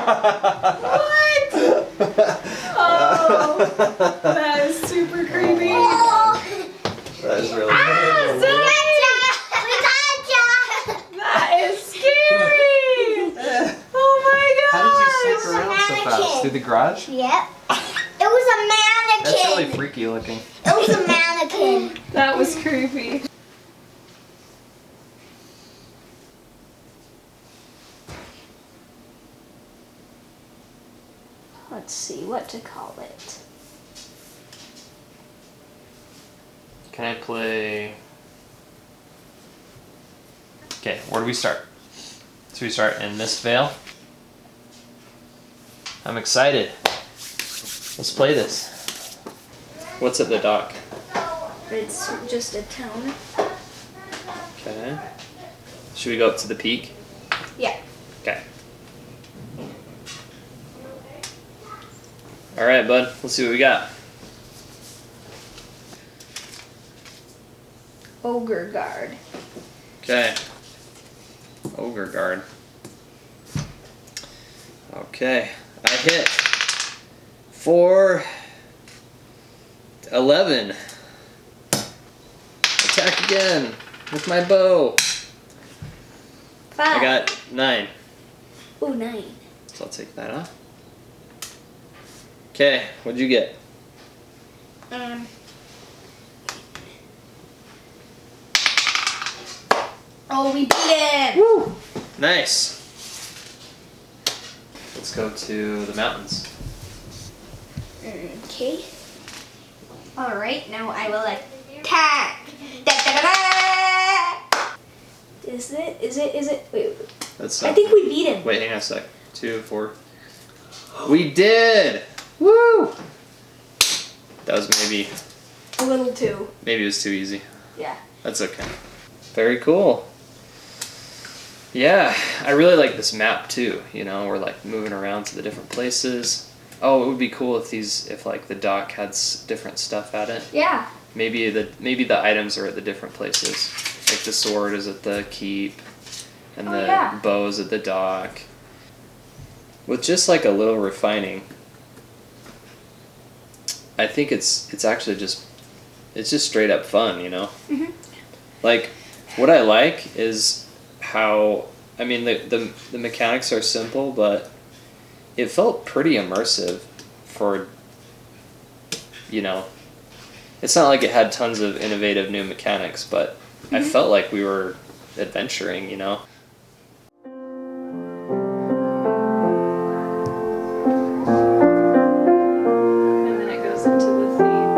Speaker 8: What? Oh, that is super creepy.
Speaker 4: That is really
Speaker 8: That is scary. Oh my
Speaker 6: How did
Speaker 8: gosh.
Speaker 6: you sneak around so fast? Through the garage?
Speaker 9: Yep. It was a mannequin.
Speaker 6: That's really freaky looking.
Speaker 9: It was a mannequin.
Speaker 8: That was creepy.
Speaker 9: Let's see what to call it.
Speaker 6: Can I play? Okay, where do we start? So we start in this veil. I'm excited. Let's play this. What's at the dock?
Speaker 9: It's just a tone.
Speaker 6: Okay. Should we go up to the peak?
Speaker 9: Yeah.
Speaker 6: Okay. All right, bud. Let's see what we got.
Speaker 9: Ogre guard.
Speaker 6: Okay. Ogre guard. Okay. I hit for 11. Attack again with my bow.
Speaker 9: 5.
Speaker 6: I got 9.
Speaker 9: Ooh, 9.
Speaker 6: So I'll take that off. Okay, what'd you get?
Speaker 9: Oh, we beat it.
Speaker 6: Woo! Nice. Let's go to the mountains.
Speaker 9: Okay. All right, now I will attack. Da, da, da, da. Is it? Wait.
Speaker 6: That's
Speaker 9: I think we beat him.
Speaker 6: Wait, hang on a sec. 2, 4. We did! Woo! That was maybe
Speaker 9: A little too.
Speaker 6: it was too easy.
Speaker 9: Yeah.
Speaker 6: That's okay. Very cool. Yeah, I really like this map too. You know, we're like moving around to the different places. Oh, it would be cool if like the dock had different stuff at it.
Speaker 9: Yeah.
Speaker 6: Maybe the items are at the different places. Like the sword is at the keep, and the bow is at the dock. With just like a little refining, I think it's actually just straight up fun, you know.
Speaker 9: Mhm.
Speaker 6: Like, what I like is how, I mean, the mechanics are simple, but it felt pretty immersive for, you know, it's not like it had tons of innovative new mechanics, but I felt like we were adventuring, you know.
Speaker 8: And then it goes into the theme.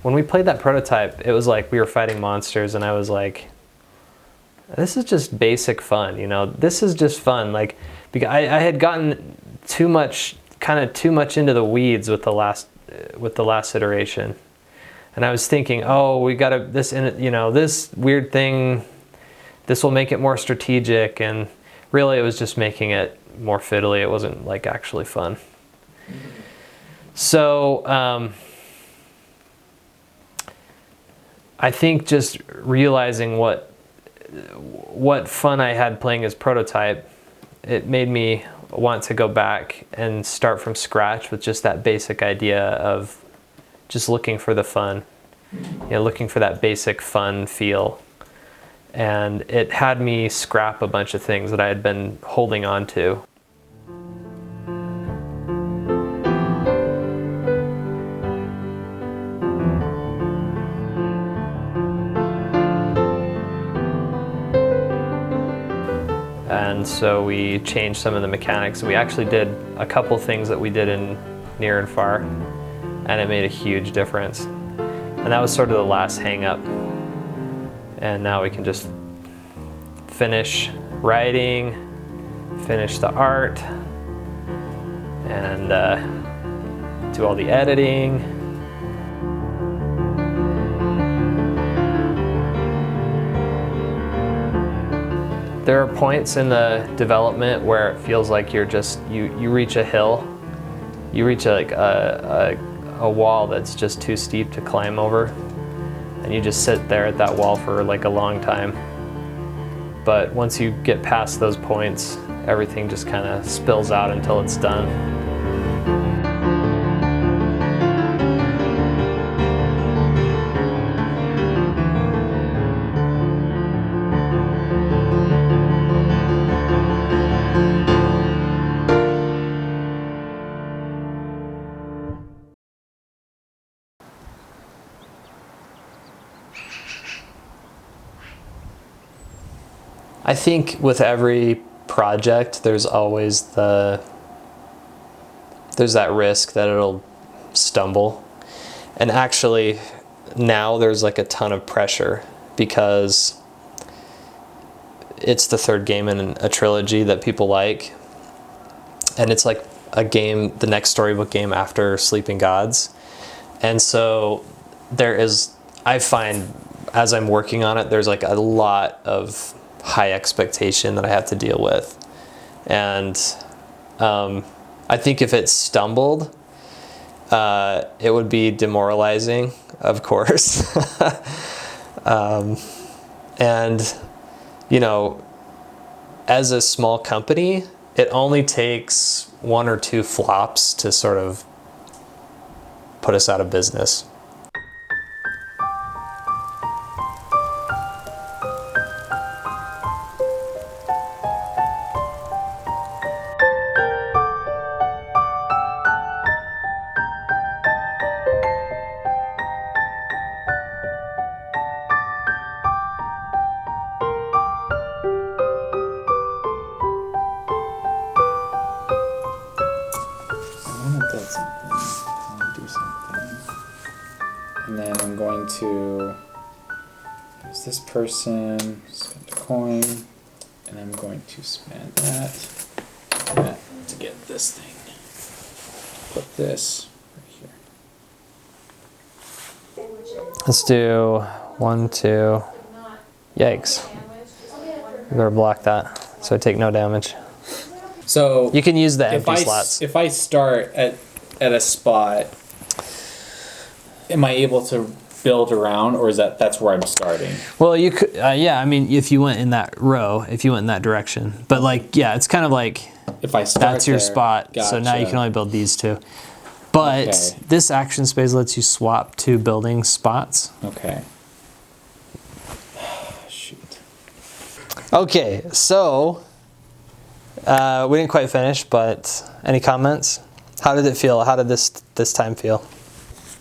Speaker 6: when we played that prototype, it was like we were fighting monsters, and I was like, this is just basic fun, you know? This is just fun. Like, because I had gotten too much into the weeds with the last iteration. And I was thinking, oh, we got this weird thing, this will make it more strategic, and really it was just making it more fiddly. It wasn't like actually fun. So I think just realizing what fun I had playing as prototype, it made me want to go back and start from scratch with just that basic idea of just looking for the fun, looking for that basic fun feel. And it had me scrap a bunch of things that I had been holding on to. And so we changed some of the mechanics. We actually did a couple things that we did in Near and Far, and it made a huge difference. And that was sort of the last hang up. And now we can just finish writing, finish the art, and do all the editing. There are points in the development where it feels like you're just, you reach a hill, you reach a wall that's just too steep to climb over, and you just sit there at that wall for like a long time. But once you get past those points, everything just kind of spills out until it's done. I think with every project, there's always there's that risk that it'll stumble. And actually, now there's like a ton of pressure because it's the third game in a trilogy that people like. And it's like a game, the next storybook game after Sleeping Gods. And so I find as I'm working on it, there's like a lot of high expectation that I have to deal with. And I think if it stumbled, it would be demoralizing, of course. And, as a small company, it only takes 1 or 2 flops to sort of put us out of business.
Speaker 10: And then I'm going to use this person, spend a coin, and I'm going to spend that to get this thing. Put this right here.
Speaker 6: Let's do 1, 2. Yikes. We better block that so I take no damage.
Speaker 10: So
Speaker 6: you can use the empty slots.
Speaker 10: If I start at a spot, am I able to build around, or is that's where I'm starting?
Speaker 6: Well, you could, yeah. I mean, if you went in that row, if you went in that direction, but it's kind of like
Speaker 10: if I start
Speaker 6: that's your
Speaker 10: there,
Speaker 6: spot.
Speaker 10: gotcha.
Speaker 6: So now you can only build these 2. But this action space lets you swap 2 building spots.
Speaker 10: Okay. Shoot.
Speaker 6: Okay, so we didn't quite finish, but any comments? How did it feel? How did this time feel?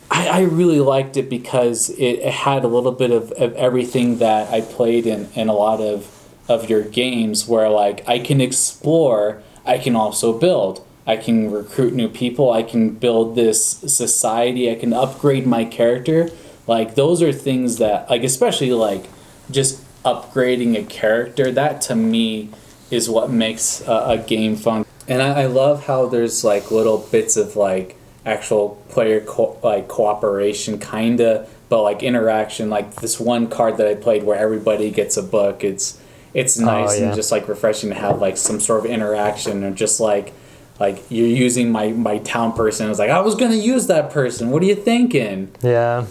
Speaker 10: I really liked it because it had a little bit of everything that I played in a lot of your games, where like I can explore, I can also build. I can recruit new people, I can build this society, I can upgrade my character, Like those are things that, like, especially like just upgrading a character, that to me is what makes a game fun. And I love how there's like little bits of like actual player cooperation kinda, but like interaction, like this one card that I played where everybody gets a book. It's nice and just like refreshing to have like some sort of interaction, or just like you're using my town person. I was like, I was gonna use that person. What are you thinking?
Speaker 6: Yeah.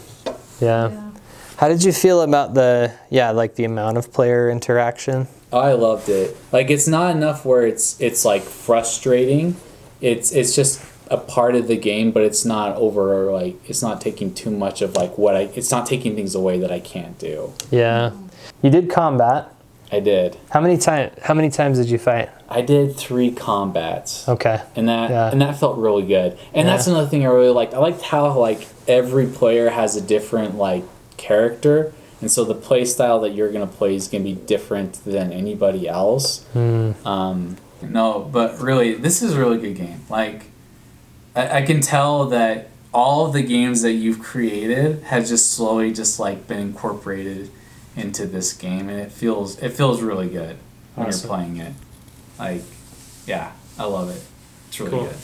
Speaker 6: How did you feel about the amount of player interaction?
Speaker 10: Oh, I loved it. Like, it's not enough where it's like frustrating. It's just a part of the game, but it's not over, like it's not taking too much of like it's not taking things away that I can't do.
Speaker 6: Yeah. You did combat.
Speaker 10: I did.
Speaker 6: How many times did you fight?
Speaker 10: I did 3 combats.
Speaker 6: Okay.
Speaker 10: And that felt really good. And that's another thing I really liked. I liked how like every player has a different like character, and so the play style that you're gonna play is gonna be different than anybody else. No, but really, this is a really good game. Like, I can tell that all of the games that you've created has just slowly just like been incorporated into this game, and it feels really good when you're playing it. Like, yeah, I love it. It's really good.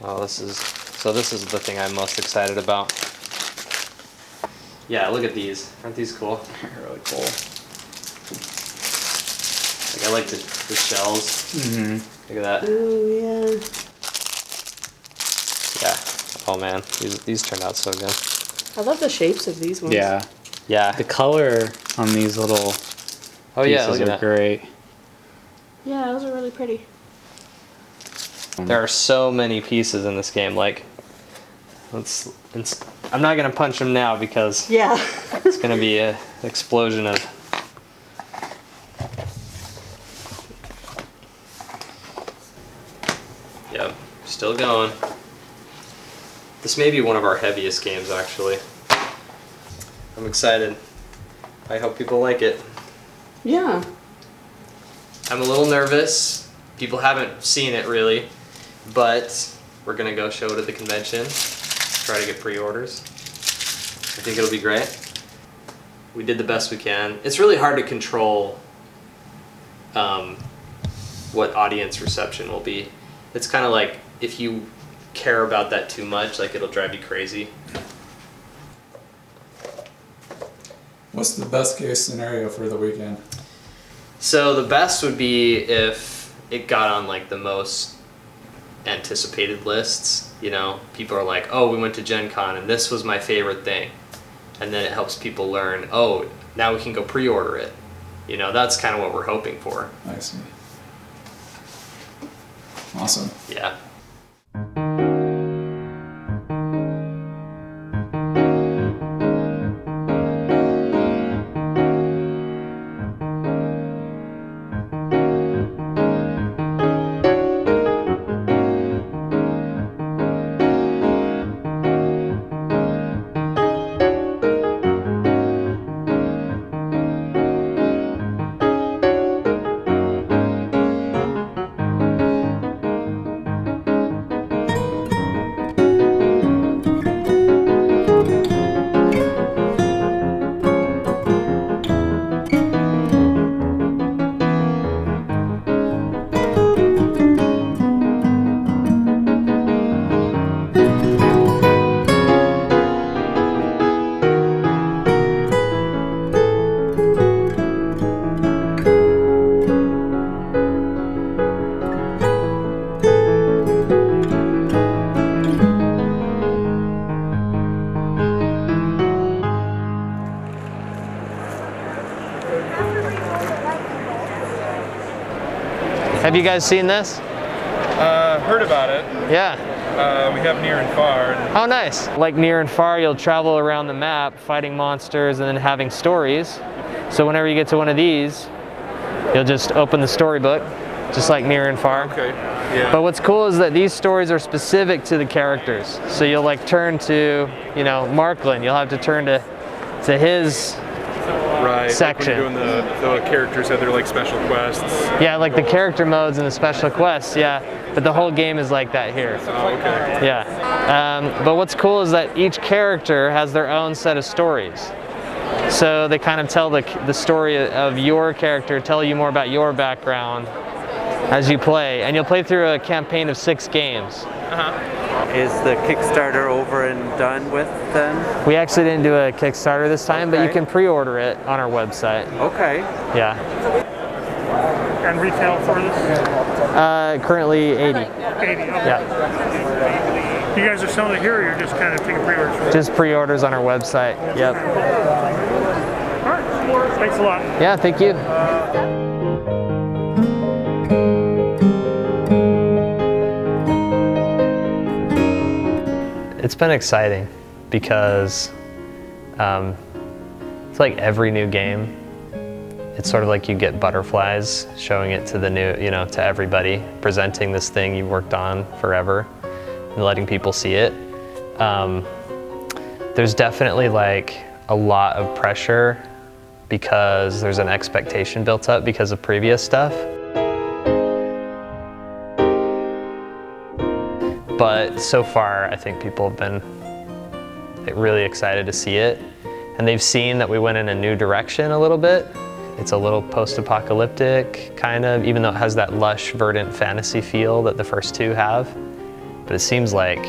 Speaker 6: Oh, this is the thing I'm most excited about. Yeah, look at these. Aren't these cool?
Speaker 10: They're really cool.
Speaker 6: Like, I like the shells. Look at that.
Speaker 12: Oh yeah.
Speaker 6: Yeah. Oh man, these turned out so good.
Speaker 12: I love the shapes of these ones.
Speaker 10: Yeah.
Speaker 6: Yeah.
Speaker 10: The color on these little pieces are great.
Speaker 12: Yeah, those are really pretty.
Speaker 6: There are so many pieces in this game. Like, I'm not gonna punch them now because it's gonna be an explosion of. Yep, still going. This may be one of our heaviest games, actually. I'm excited. I hope people like it.
Speaker 12: Yeah.
Speaker 6: I'm a little nervous. People haven't seen it really, but we're gonna go show it at the convention. Try to get pre-orders. I think it'll be great. We did the best we can. It's really hard to control what audience reception will be. It's kind of like if you care about that too much, like it'll drive you crazy.
Speaker 10: What's the best case scenario for the weekend?
Speaker 6: So the best would be if it got on like the most anticipated lists. You know, people are like, oh, we went to Gen Con and this was my favorite thing. And then it helps people learn, oh, now we can go pre-order it. You know, that's kind of what we're hoping for.
Speaker 10: I see. Awesome.
Speaker 6: Yeah. Have you guys seen this?
Speaker 13: Heard about it.
Speaker 6: Yeah.
Speaker 13: We have Near and Far.
Speaker 6: Oh, nice. Like Near and Far, you'll travel around the map fighting monsters and then having stories. So whenever you get to one of these, you'll just open the storybook, just like Near and Far.
Speaker 13: Okay. Yeah.
Speaker 6: But what's cool is that these stories are specific to the characters. So you'll like turn to, you know, Markland. You'll have to turn to his section.
Speaker 13: Like when you're doing the characters have their like special quests.
Speaker 6: Yeah, like the character modes and the special quests. Yeah, but the whole game is like that here.
Speaker 13: Oh, okay.
Speaker 6: Yeah. But what's cool is that each character has their own set of stories. So they kind of tell the story of your character, tell you more about your background as you play. And you'll play through a campaign of 6 games.
Speaker 14: Is the Kickstarter over and done with then?
Speaker 6: We actually didn't do a Kickstarter this time, but you can pre-order it on our website.
Speaker 14: Okay.
Speaker 6: Yeah.
Speaker 15: And retail for this?
Speaker 6: Currently 80.
Speaker 15: 80, okay.
Speaker 6: Yeah.
Speaker 15: You guys are selling it here, or you're just kind of taking pre-orders for it?
Speaker 6: Just pre-orders on our website. Yep.
Speaker 15: All right. Thanks a lot.
Speaker 6: Yeah, thank you. It's been exciting because it's like every new game, it's sort of like you get butterflies showing it to the new, you know, to everybody, presenting this thing you worked on forever and letting people see it. There's definitely like a lot of pressure because there's an expectation built up because of previous stuff. But so far, I think people have been really excited to see it. And they've seen that we went in a new direction a little bit. It's a little post-apocalyptic, kind of, even though it has that lush, verdant fantasy feel that the first 2 have. But it seems like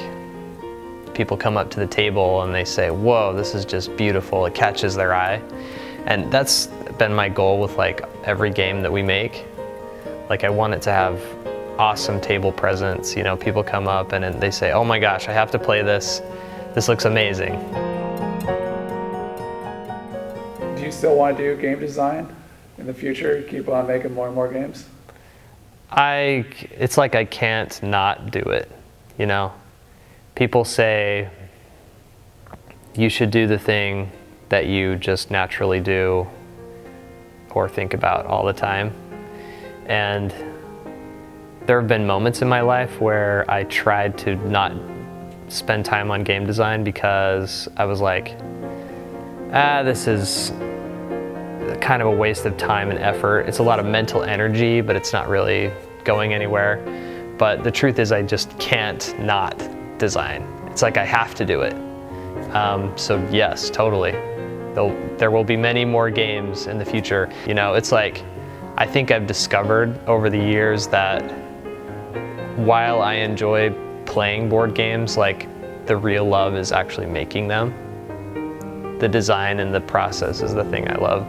Speaker 6: people come up to the table and they say, whoa, this is just beautiful. It catches their eye. And that's been my goal with like every game that we make. Like I want it to have awesome table presence. You know, people come up and they say, oh my gosh, I have to play this. This looks amazing.
Speaker 16: Do you still want to do game design in the future? Keep on making more and more games?
Speaker 6: It's like I can't not do it, you know? People say you should do the thing that you just naturally do or think about all the time. And there have been moments in my life where I tried to not spend time on game design because I was like, this is kind of a waste of time and effort. It's a lot of mental energy, but it's not really going anywhere. But the truth is I just can't not design. It's like I have to do it. So yes, totally. There will be many more games in the future. You know, it's like, I think I've discovered over the years that while I enjoy playing board games, like the real love is actually making them. The design and the process is the thing I love.